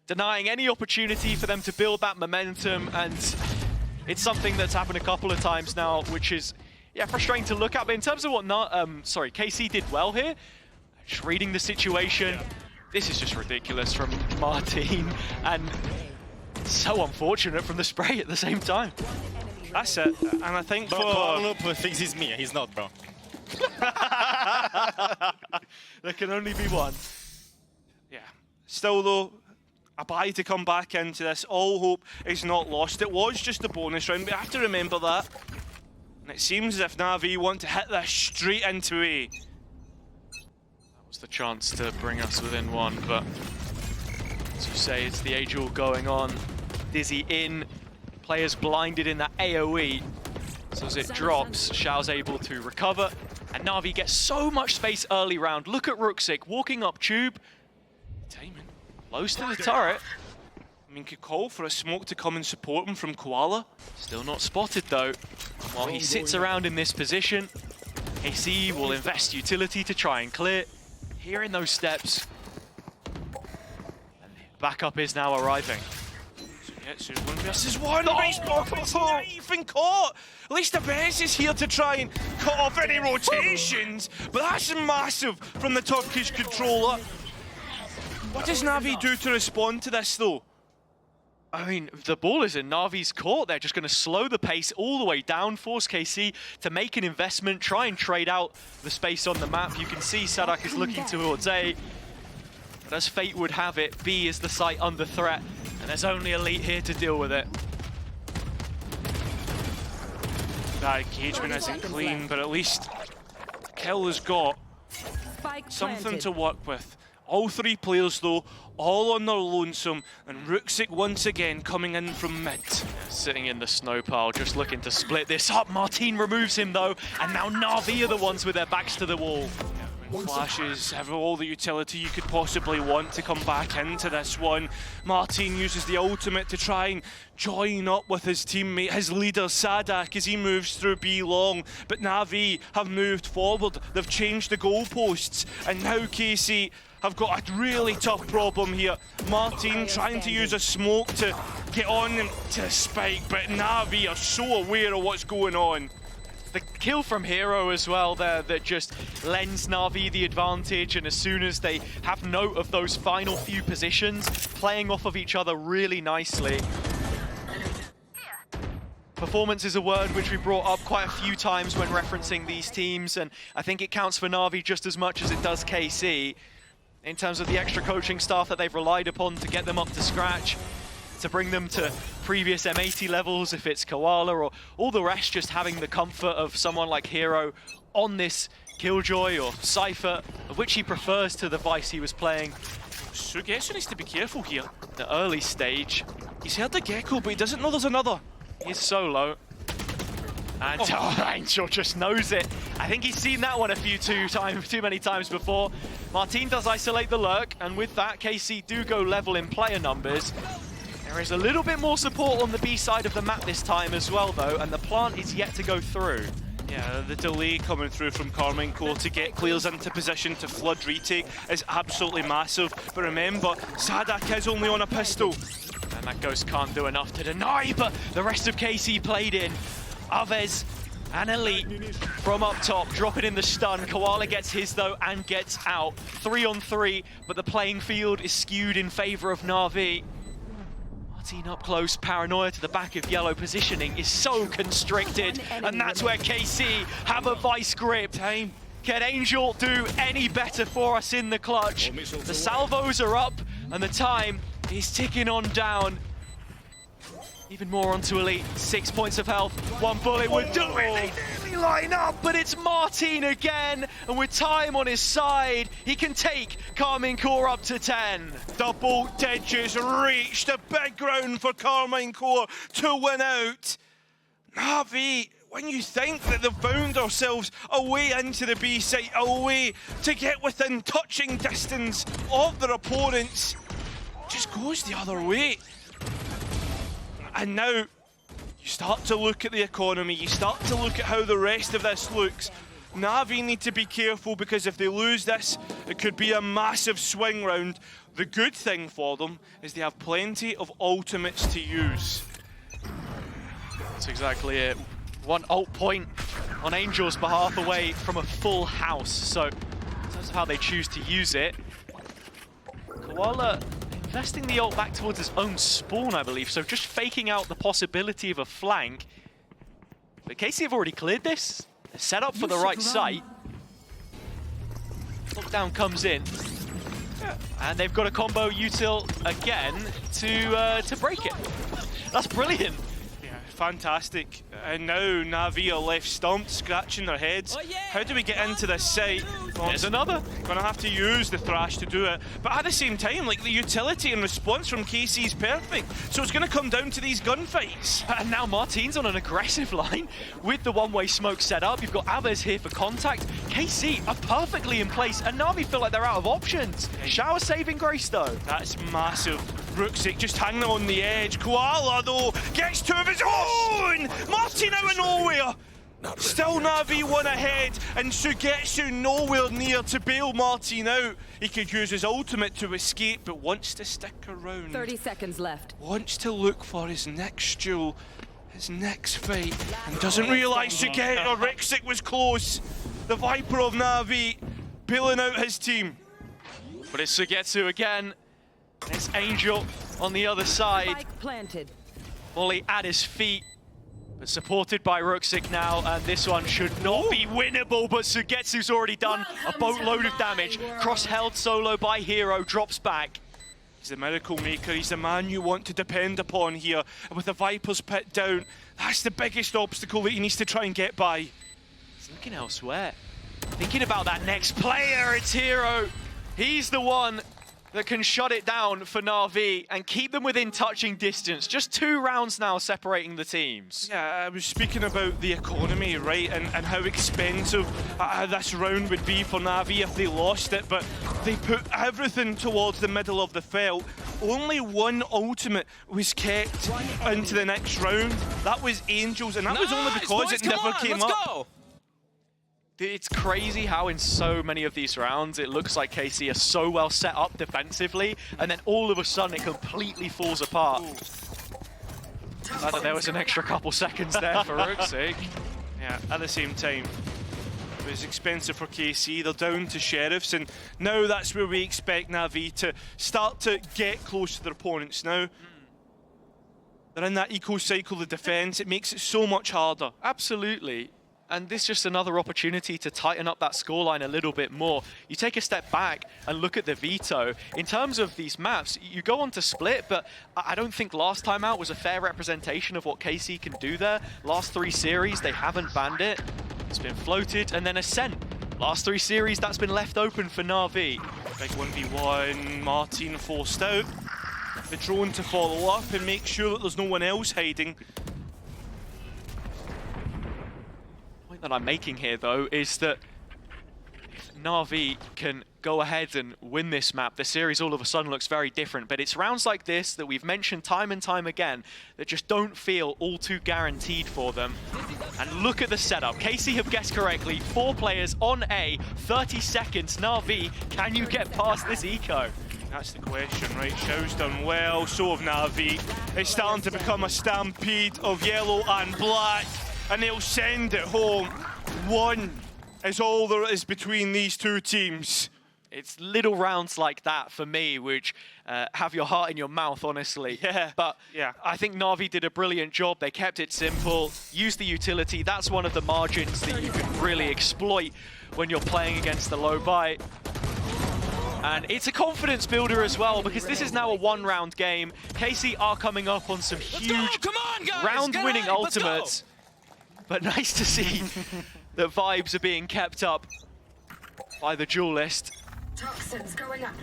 denying any opportunity for them to build that momentum, and it's something that's happened a couple of times now, which is frustrating to look at. But in terms of what KC did well here, just reading the situation, This is just ridiculous from Martin, and so unfortunate from the spray at the same time. That's it, and I think Bro, for... Loop thinks he's me, he's not, bro. There can only be one. Yeah. Still though, a bye to come back into this. All hope is not lost. It was just a bonus round, we have to remember that. And it seems as if NAVI want to hit this straight into A. That was the chance to bring us within one, but as you say, it's the age-all going on. Dizzy in, players blinded in that AoE. So as it drops, Xiao's able to recover, and NAVI gets so much space early round. Look at Ruxic walking up tube. Taming, close to the turret. I mean, could call for a smoke to come and support him from Koala. Still not spotted though. While he sits around in this position, KC will invest utility to try and clear. Hearing those steps. And backup is now arriving. Yeah, so 1v1, Icebox, but it's not even caught! At least the best is here to try and cut off any rotations, but that's massive from the Turkish controller. What does NAVI do to respond to this though? I mean, the ball is in Navi's court. They're just going to slow the pace all the way down, force KC to make an investment, try and trade out the space on the map. You can see Sadak is looking towards A. But as fate would have it, B is the site under threat, and there's only Elite here to deal with it. That engagement isn't clean, but at least Kill has got something to work with. All three players though, all on their lonesome, and Ruxic once again coming in from mid. Sitting in the snow pile, just looking to split this up. Martin removes him though, and now NAVI are the ones with their backs to the wall. Flashes, have all the utility you could possibly want to come back into this one. Martin uses the ultimate to try and join up with his teammate, his leader Sadak, as he moves through B long. But NAVI have moved forward, they've changed the goalposts, and now KC have got a really tough problem here. Martin trying to use a smoke to get on to Spike, but NAVI are so aware of what's going on. The kill from Hero as well there that just lends NAVI the advantage, and as soon as they have note of those final few positions, playing off of each other really nicely. Performance is a word which we brought up quite a few times when referencing these teams, and I think it counts for NAVI just as much as it does KC in terms of the extra coaching staff that they've relied upon to get them up to scratch, to bring them to previous M80 levels, if it's Koala or all the rest, just having the comfort of someone like Hero on this Killjoy or Cypher, of which he prefers to the Vice he was playing. Sugetsu needs to be careful here. The early stage. He's heard the Gecko, but he doesn't know there's another. He's solo. And Angel just knows it. I think he's seen that one too many times before. Martin does isolate the lurk, and with that, KC do go level in player numbers. There is a little bit more support on the B side of the map this time as well, though, and the plant is yet to go through. Yeah, the delay coming through from Carmenco to get clears into position to flood retake is absolutely massive. But remember, Sadak is only on a pistol. And that Ghost can't do enough to deny, but the rest of KC played in. Aves and Elite from up top, dropping in the stun. Koala gets his though and gets out. 3-on-3, but the playing field is skewed in favor of NAVI. Martin up close, paranoia to the back of yellow, positioning is so constricted, and that's where KC have a vice grip. Can Angel do any better for us in the clutch? The salvos are up, and the time is ticking on down. Even more onto Elite, 6 points of health, one bullet would do it. They nearly line up, but it's Martin again, and with time on his side, he can take Carmencore up to 10. Double digits reached the big ground for Carmencore to win out. NAVI, when you think that they've found ourselves a way into the B site, a way to get within touching distance of their opponents, just goes the other way. And now you start to look at the economy, you start to look at how the rest of this looks. NAVI need to be careful, because if they lose this, it could be a massive swing round. The good thing for them is they have plenty of ultimates to use. That's exactly it. One ult point on Angel's behalf away from a full house. So in terms of how they choose to use it, Koala investing the ult back towards his own spawn, I believe, so just faking out the possibility of a flank. But KC have already cleared this. They're set up for the right site. Lockdown comes in. And they've got a combo util again to break it. That's brilliant. Yeah, fantastic. And now Navi are left stumped, scratching their heads. How do we get into this site? Well, There's another. Gonna have to use the Thrash to do it. But at the same time, like, the utility and response from KC is perfect. So it's gonna come down to these gunfights. And now Martin's on an aggressive line with the one-way smoke set up. You've got Aves here for contact. KC are perfectly in place, and Navi feel like they're out of options. Shower saving grace, though. That's massive. Rooksik just hanging on the edge. Koala, though, gets two of his own! Martin out of nowhere! Still Navi one ahead, and Sugetsu nowhere near to bail Martin out. He could use his ultimate to escape, but wants to stick around. 30 seconds left. Wants to look for his next duel, his next fight, and doesn't realise Rooksik was close. The Viper of Navi bailing out his team. But it's Sugetsu again. It's Angel on the other side. Spike planted. Molly at his feet, but supported by Rooksik now, and this one should not be winnable, but Sugetsu's already done a boatload of damage. Cross-held solo by Hero, drops back. He's the miracle maker, he's the man you want to depend upon here. And with the Viper's pit down, that's the biggest obstacle that he needs to try and get by. He's looking elsewhere. Thinking about that next player, it's Hero. He's the one that can shut it down for Na'Vi and keep them within touching distance. Just 2 rounds now separating the teams. Yeah, I was speaking about the economy, right, and how expensive this round would be for Na'Vi if they lost it, but they put everything towards the middle of the felt. Only one ultimate was kept into the next round. That was Angel's, and that was only because it never came up. Go. It's crazy how in so many of these rounds it looks like KC are so well set up defensively, and then all of a sudden it completely falls apart. Glad that there was an extra couple seconds there for Rooksik. Yeah, at the same time, it was expensive for KC. They're down to Sheriffs, and now that's where we expect Na'Vi to start to get close to their opponents now. They're in that eco-cycle of defense. It makes it so much harder. Absolutely. And this is just another opportunity to tighten up that scoreline a little bit more. You take a step back and look at the veto. In terms of these maps, you go on to split, but I don't think last time out was a fair representation of what KC can do there. Last 3 series, they haven't banned it. It's been floated, and then Ascent. Last 3 series, that's been left open for Na'Vi. Big 1v1, Martin forced out. The drone to follow up and make sure that there's no one else hiding. That I'm making here, though, is that if Na'Vi can go ahead and win this map, the series all of a sudden looks very different. But it's rounds like this that we've mentioned time and time again that just don't feel all too guaranteed for them. And look at the setup. KC have guessed correctly. 4 players on A, 30 seconds. Na'Vi, can you get past this eco? That's the question, right? Xiao's done well, so have Na'Vi. It's starting to become a stampede of yellow and black, and they'll send it home. 1 is all there is between these 2 teams. It's little rounds like that for me, which have your heart in your mouth, honestly. Yeah. But yeah, I think Na'Vi did a brilliant job. They kept it simple, used the utility. That's one of the margins that you can really exploit when you're playing against the low buy. And it's a confidence builder as well, because this is now a 1-round game. KC are coming up on some huge round-winning ultimates. But nice to see that vibes are being kept up by the duelist. Toxins going up.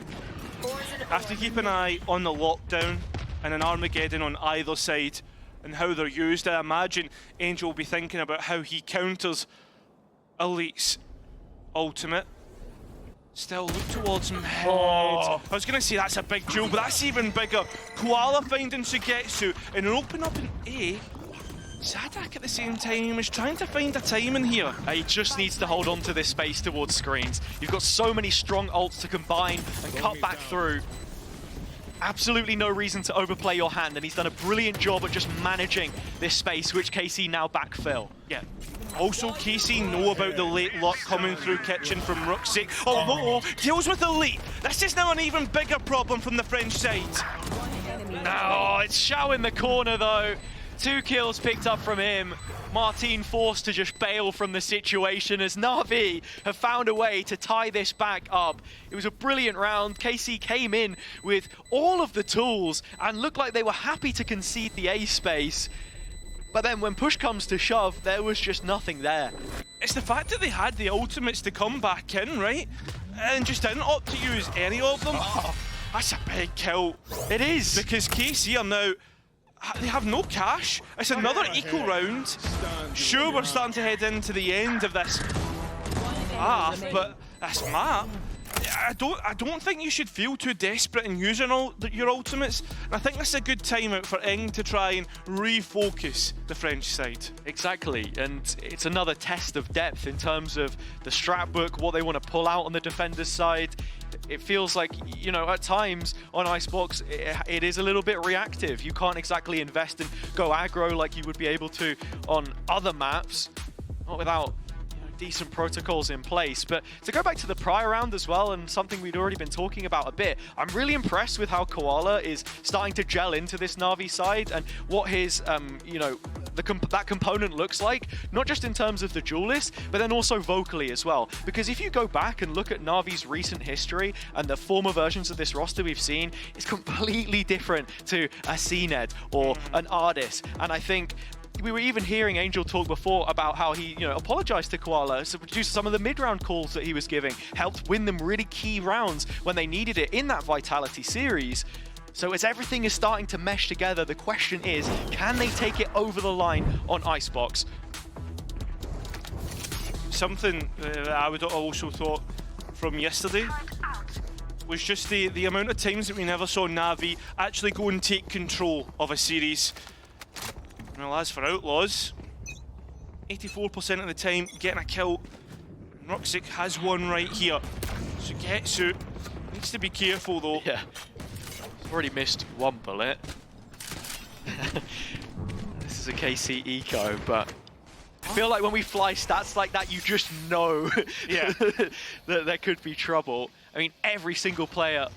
Have to keep an eye on the lockdown and an Armageddon on either side and how they're used. I imagine Angel will be thinking about how he counters Elite's ultimate. Still, look towards him head. I was going to say that's a big duel, but that's even bigger. Koala finding Sugetsu and an open up in A. Sadak at the same time is trying to find a timing here. He just needs to hold on to this space towards screens. You've got so many strong ults to combine and cut back through. absolutely no reason to overplay your hand, and he's done a brilliant job at just managing this space, which KC now backfill. Yeah. Also, KC know about the late luck coming through kitchen from Ruxic. Oh, deals with the lead. This is now an even bigger problem from the French side. Oh, it's Xiao in the corner though. 2 kills picked up from him. Martin forced to just bail from the situation as NAVI have found a way to tie this back up. It was a brilliant round. KC came in with all of the tools and looked like they were happy to concede the A space. But then when push comes to shove, there was just nothing there. It's the fact that they had the ultimates to come back in, right? And just didn't opt to use any of them. Oh, that's a big kill. It is. Because KC are now, they have no cash. It's another equal round. Sure, we're starting to head into the end of this half, but this map, I don't think you should feel too desperate in using your ultimates. And I think this is a good time out for Ing to try and refocus the French side. Exactly, and it's another test of depth in terms of the strat book, what they want to pull out on the defender's side. It feels like, you know, at times on Icebox, it is a little bit reactive. You can't exactly invest and go aggro like you would be able to on other maps, not without decent protocols in place. But to go back to the prior round as well, and something we'd already been talking about a bit, I'm really impressed with how Koala is starting to gel into this Na'Vi side and what his, you know, that component looks like, not just in terms of the duelist, but then also vocally as well. Because if you go back and look at Na'Vi's recent history and the former versions of this roster we've seen, it's completely different to a CNED or an Ardis. And I think we were even hearing Angel talk before about how he, you know, apologized to Koala to reduce some of the mid-round calls that he was giving, helped win them really key rounds when they needed it in that Vitality series. So as everything is starting to mesh together, the question is, can they take it over the line on Icebox? Something that I would also thought from yesterday was just the amount of times that we never saw Na'Vi actually go and take control of a series. Well, as for Outlaws, 84% of the time getting a kill. Ruxic has one right here. Sugetsu needs to be careful though. Yeah, already missed one bullet. This is a KC eco, but I feel like when we fly stats like that, you just know that there could be trouble. I mean, every single player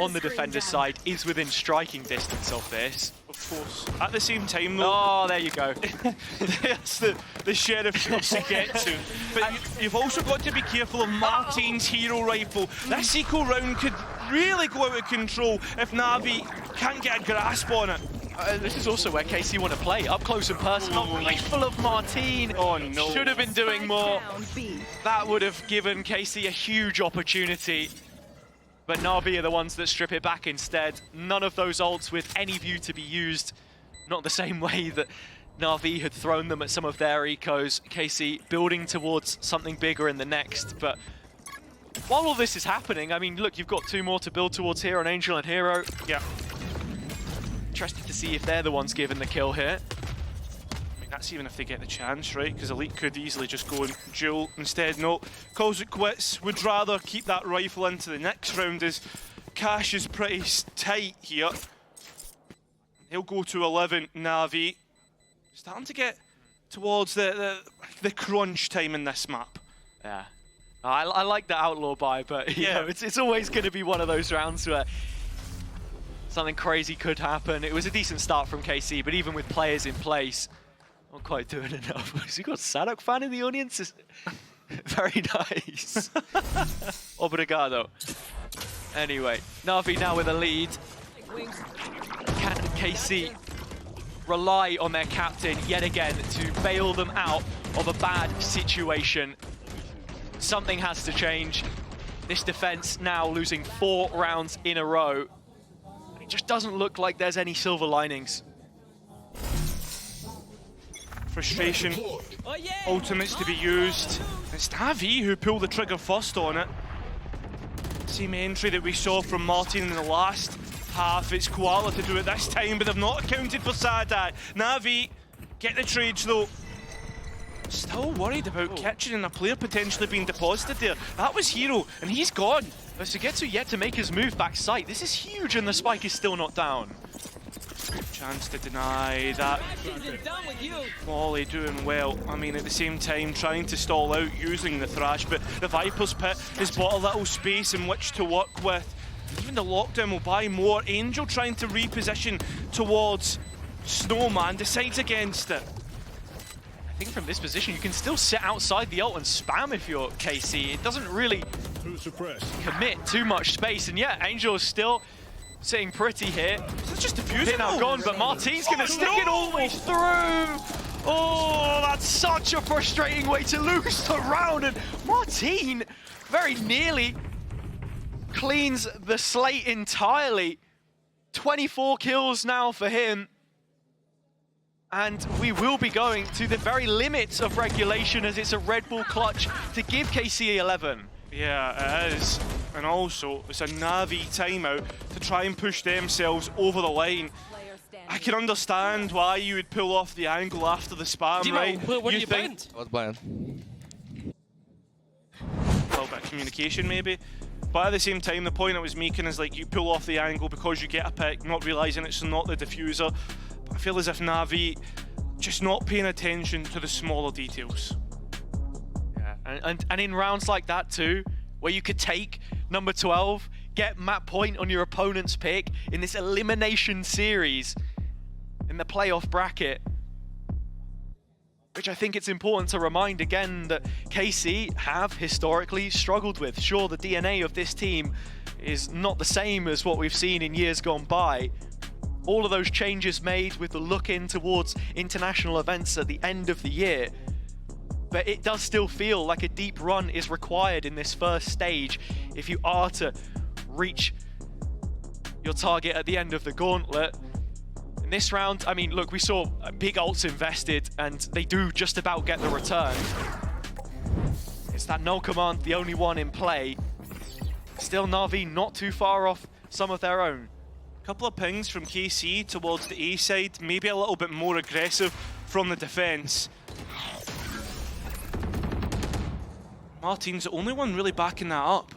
on the defender's side is within striking distance of this. Of course. At the same time though... Oh, there you go. That's the sheriff of Sugetsu. But you've also got to be careful of Martin's hero rifle. This eco round could really go out of control if Na'Vi can't get a grasp on it. This is also where KC want to play, up close and personal. Rifle of Martin. Oh no. Should have been doing more. That would have given KC a huge opportunity. But Na'Vi are the ones that strip it back instead. None of those ults with any view to be used. Not the same way that Na'Vi had thrown them at some of their ecos. KC building towards something bigger in the next. But while all this is happening, I mean, look, you've got 2 more to build towards here on Angel and Hero. Yeah. Interested to see if they're the ones given the kill here. I mean, that's even if they get the chance, right? Because Elite could easily just go and duel. Instead, no. Calls it quits. Would rather keep that rifle into the next round as cash is pretty tight here. He'll go to 11, Na'Vi. Starting to get towards the crunch time in this map. Yeah. I like the outlaw buy, but you know, it's always going to be one of those rounds where something crazy could happen. It was a decent start from KC, but even with players in place, not quite doing enough. Has he got Sadok fan in the audience? Very nice. Obrigado. Anyway, Na'Vi now with a lead. Can KC rely on their captain yet again to bail them out of a bad situation? Something has to change. This defense now losing 4 rounds in a row. It just doesn't look like there's any silver linings. Frustration. Ultimates to be used. It's NAVI who pulled the trigger first on it. Same entry that we saw from Martin in the last half. It's Koala to do it this time, but they've not accounted for Sadai. NAVI get the trades though. Still worried about Kitchen and a player potentially being deposited there. That was Hero, and he's gone. But Sugetsu yet to make his move back site. This is huge and the spike is still not down. Chance to deny that. Molly doing well. I mean, at the same time, trying to stall out using the Thrash, but the Viper's Pit has bought a little space in which to work with. Even the lockdown will buy more. Angel trying to reposition towards Snowman, decides against it. I think from this position, you can still sit outside the ult and spam if you're KC. It doesn't really commit too much space. And yeah, Angel is still sitting pretty here. This is just defusing. Now gone, but Martine's going to stick it all the way through. Oh, that's such a frustrating way to lose the round. And Martine very nearly cleans the slate entirely. 24 kills now for him. And we will be going to the very limits of regulation as it's a Red Bull clutch to give KC 11. Yeah, it is. And also, it's a Navi timeout to try and push themselves over the line. I can understand why you would pull off the angle after the spam, Timo, right? where you think I was blind. a little bit of communication, maybe. But at the same time, the point I was making is like you pull off the angle because you get a pick, not realizing it's not the diffuser. But I feel as if Navi just not paying attention to the smaller details. Yeah, and in rounds like that too, where you could take number 12, get map point on your opponent's pick in this elimination series in the playoff bracket, which I think it's important to remind again that KC have historically struggled with. Sure, the DNA of this team is not the same as what we've seen in years gone by. All of those changes made with the look in towards international events at the end of the year. But it does still feel like a deep run is required in this first stage if you are to reach your target at the end of the gauntlet. In this round, I mean, look, we saw big ults invested and they do just about get the return. It's that null command, the only one in play. Still Na'Vi not too far off some of their own. Couple of pings from KC towards the A side, maybe a little bit more aggressive from the defense. Martine's the only one really backing that up.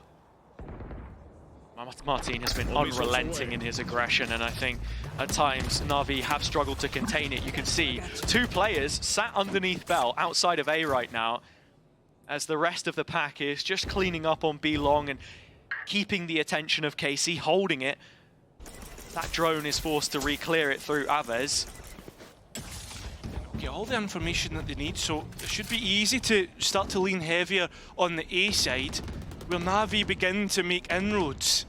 Martine has been unrelenting in his aggression, and I think at times Na'Vi have struggled to contain it. You can see two players sat underneath Bell outside of A right now, as the rest of the pack is just cleaning up on B long and keeping the attention of KC, holding it. That drone is forced to re-clear it through Aves. Get all the information that they need, so it should be easy to start to lean heavier on the A side, where Navi begin to make inroads.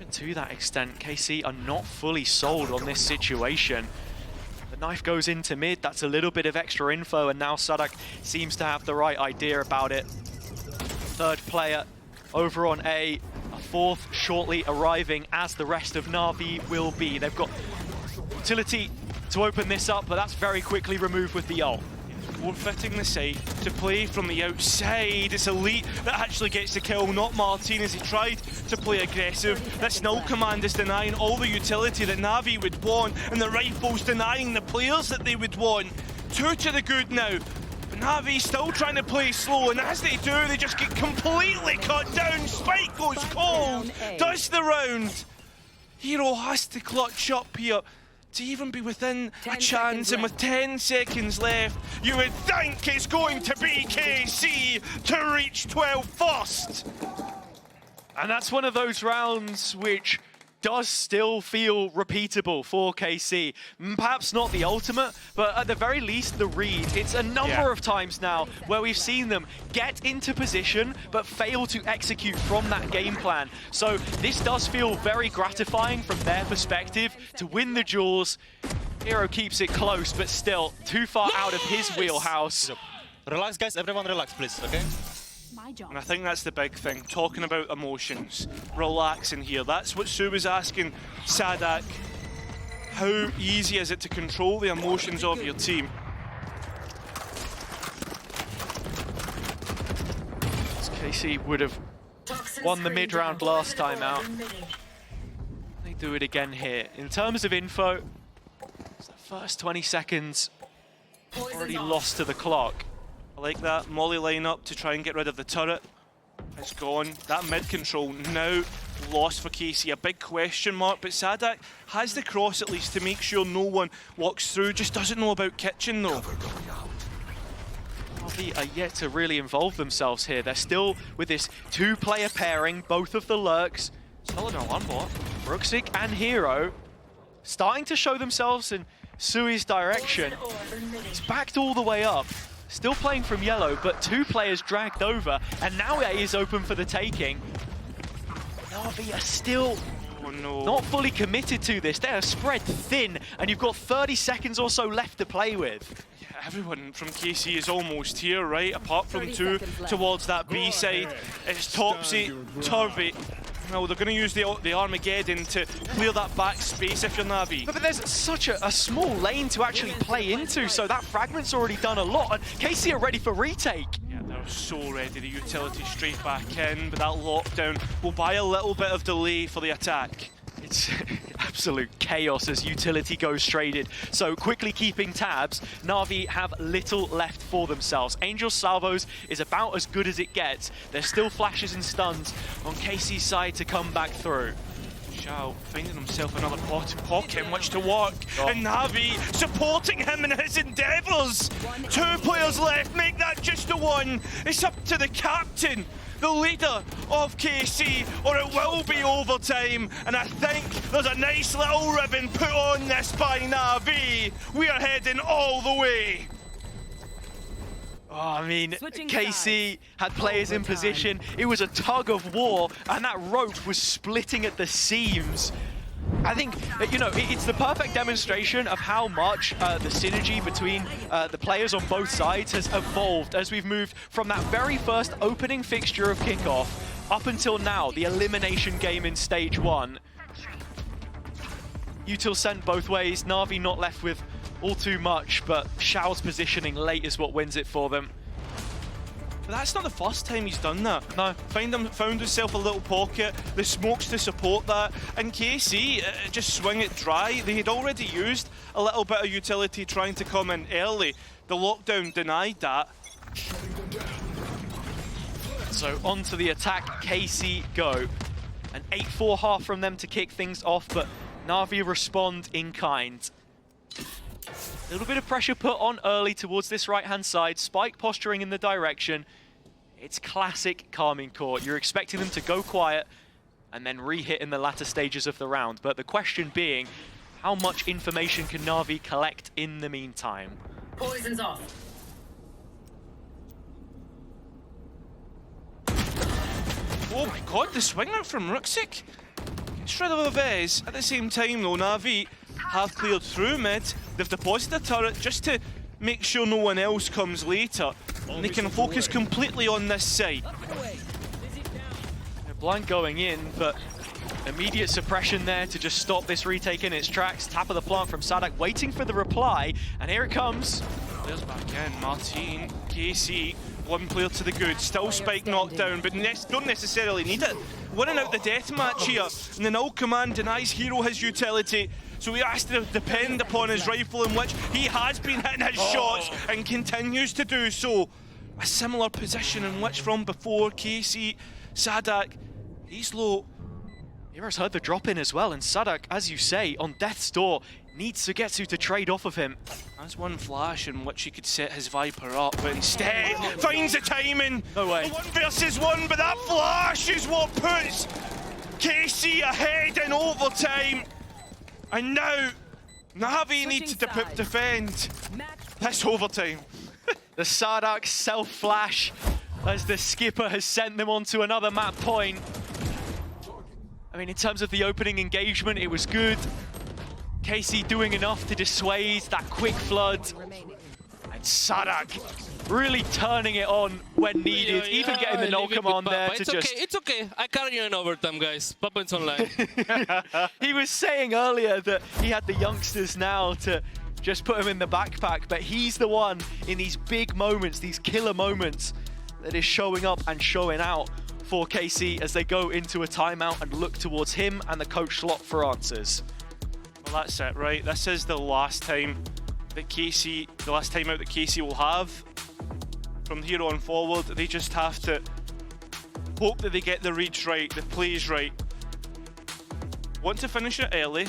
Even to that extent, KC are not fully sold on this situation. The knife goes into mid, that's a little bit of extra info, and now Sadak seems to have the right idea about it. Third player over on A, a fourth shortly arriving, as the rest of Na'Vi will be. They've got utility to open this up, but that's very quickly removed with the ult. Forfeiting the site to play from the outside. It's Elite that actually gets the kill, not Martine, as he tried to play aggressive. This null command is denying all the utility that Navi would want, and the rifle's denying the players that they would want. Two to the good now. But Navi still trying to play slow, and as they do, they just get completely cut down. Spike goes cold, does the round. Hero has to clutch up here to even be within a chance, and with 10 seconds left, you would think it's going to be KC to reach 12 first. And that's one of those rounds which does still feel repeatable for KC. Perhaps not the ultimate, but at the very least the read. It's a number of times now where we've seen them get into position but fail to execute from that game plan. So this does feel very gratifying from their perspective to win the duels. Hero keeps it close, but still too far out of his wheelhouse. Relax, guys. Everyone relax, please, okay? And I think that's the big thing, talking about emotions, relaxing here. That's what Sue was asking Sadak. How easy is it to control the emotions of your team? KC would have won the mid-round last time out. They do it again here. In terms of info, it's the first 20 seconds already lost to the clock. I like that. Molly line up to try and get rid of the turret. It's gone. That mid control now lost for KC. A big question mark, but Sadak has the cross at least to make sure no one walks through. Just doesn't know about kitchen though. NAVI are yet to really involve themselves here. They're still with this two-player pairing, both of the lurks. Still in a one bot. Bruxic and Hero starting to show themselves in Sui's direction. He's backed all the way up. Still playing from yellow, but two players dragged over, and now it is open for the taking. NAVI are still not fully committed to this. They are spread thin, and you've got 30 seconds or so left to play with. Yeah, everyone from KC is almost here, right? Apart from two towards that B side. It's Topsy, Turby. No, they're going to use the Armageddon to clear that back space if you're NAVI. But there's such a small lane to actually play into, so that fragment's already done a lot, and KC are ready for retake. Yeah, they're so ready. The utility straight back in, but that lockdown will buy a little bit of delay for the attack. It's absolute chaos as utility goes traded. So quickly keeping tabs, NAVI have little left for themselves. Angel Salvos is about as good as it gets. There's still flashes and stuns on KC's side to come back through. Xiao finding himself another pocket in which to work, and NAVI supporting him in his endeavours. Two players left, make that just a one. It's up to the captain, the leader of KC, or it will be overtime. And I think there's a nice little ribbon put on this by NAVI. We are heading all the way. Oh, I mean, KC had players in position. It was a tug of war, and that rope was splitting at the seams. I think, you know, it's the perfect demonstration of how much the synergy between the players on both sides has evolved as we've moved from that very first opening fixture of kickoff up until now, the elimination game in stage one. Util sent both ways, NAVI not left with all too much, but Xiao's positioning late is what wins it for them. But that's not the first time he's done that. No, found himself a little pocket, the smokes to support that, and KC just swing it dry. They had already used a little bit of utility trying to come in early. The lockdown denied that. So on to the attack, KC go. An 8-4 half from them to kick things off, but NAVI respond in kind. A little bit of pressure put on early towards this right-hand side. Spike posturing in the direction. It's classic Carmine Court. You're expecting them to go quiet and then re-hit in the latter stages of the round. But the question being, how much information can NAVI collect in the meantime? Poison's off. Oh my god, the swing out from Ruxic. Shred of a Vez. At the same time though, NAVI have cleared through mid. They've deposited a turret just to make sure no one else comes later. And they can focus completely on this side. Blind going in, but immediate suppression there to just stop this retake in its tracks. Tap of the plant from Sadak, waiting for the reply, and here it comes. Players back in, Martin, KC, one player to the good. Still Spike knocked down, but don't necessarily need it. Winning out the deathmatch here, and the null command denies Hero his utility. So he has to depend upon his rifle, in which he has been hitting his shots and continues to do so. A similar position in which from before, KC, Sadak, he's low. Hero's heard the drop in as well, and Sadak, as you say, on death's door, needs Sugetsu to trade off of him. That's one flash in which he could set his Viper up, but instead finds the timing. No way. 1 versus 1, but that flash is what puts KC ahead in overtime. And now, NAVI need to defend this overtime. The Sadak self-flash as the skipper has sent them onto another map point. I mean, in terms of the opening engagement, it was good. KC doing enough to dissuade that quick flood. And Sadak really turning it on when needed, even getting the null command there to just... It's okay, I carry you in overtime, guys. Papa's online. He was saying earlier that he had the youngsters now to just put him in the backpack, but he's the one in these big moments, these killer moments, that is showing up and showing out for KC as they go into a timeout and look towards him and the coach slot for answers. Well, that's it, right? This is the last time that KC, the last time out that KC will have. From here on forward, they just have to Hope that they get the reads right, the plays right. Want to finish it early.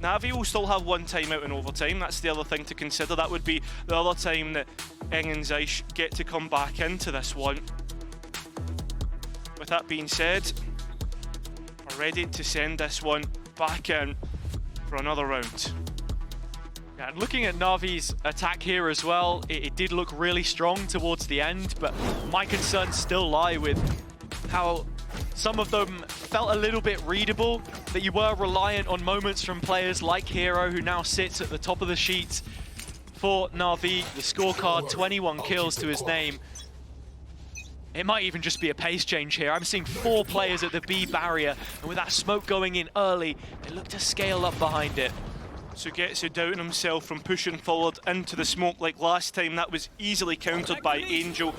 Navi will still have one timeout in overtime. That's the other thing to consider. That would be the other time that Eng and Zeiss get to come back into this one. With that being said, we're ready to send this one back in for another round. Yeah, and looking at Navi's attack here as well, it did look really strong towards the end, but my concerns still lie with how some of them felt a little bit readable, that you were reliant on moments from players like Hero, who now sits at the top of the sheet for Navi. The scorecard, 21 kills to his name. It might even just be a pace change here. I'm seeing 4 players at the B barrier, and with that smoke going in early, they look to scale up behind it. Sugetsu doubting himself from pushing forward into the smoke like last time. That was easily countered by Angel.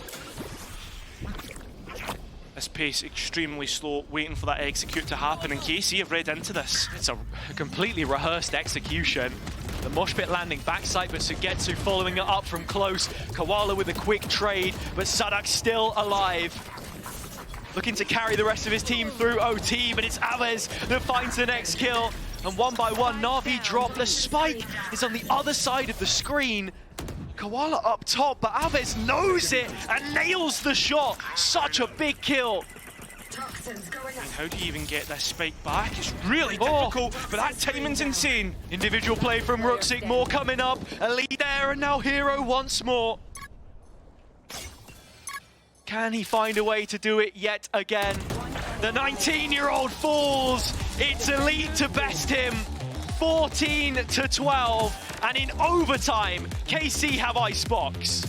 This pace extremely slow, waiting for that execute to happen, and KC have read into this. It's a completely rehearsed execution. The mosh pit landing backside, but Sugetsu following it up from close. Koala with a quick trade, but Sadak still alive. Looking to carry the rest of his team through OT, but it's Aves that finds the next kill. And one by one, Navi drop. The spike is on the other side of the screen. Koala up top, but Aves knows it and nails the shot. Such a big kill. And how do you even get this spike back? It's really difficult, but that timing's insane. Individual play from Ruxic, more coming up. A lead there, and now Hero once more. Can he find a way to do it yet again? The 19-year-old falls. It's Elite to best him. 14-12, and in overtime, KC have Icebox.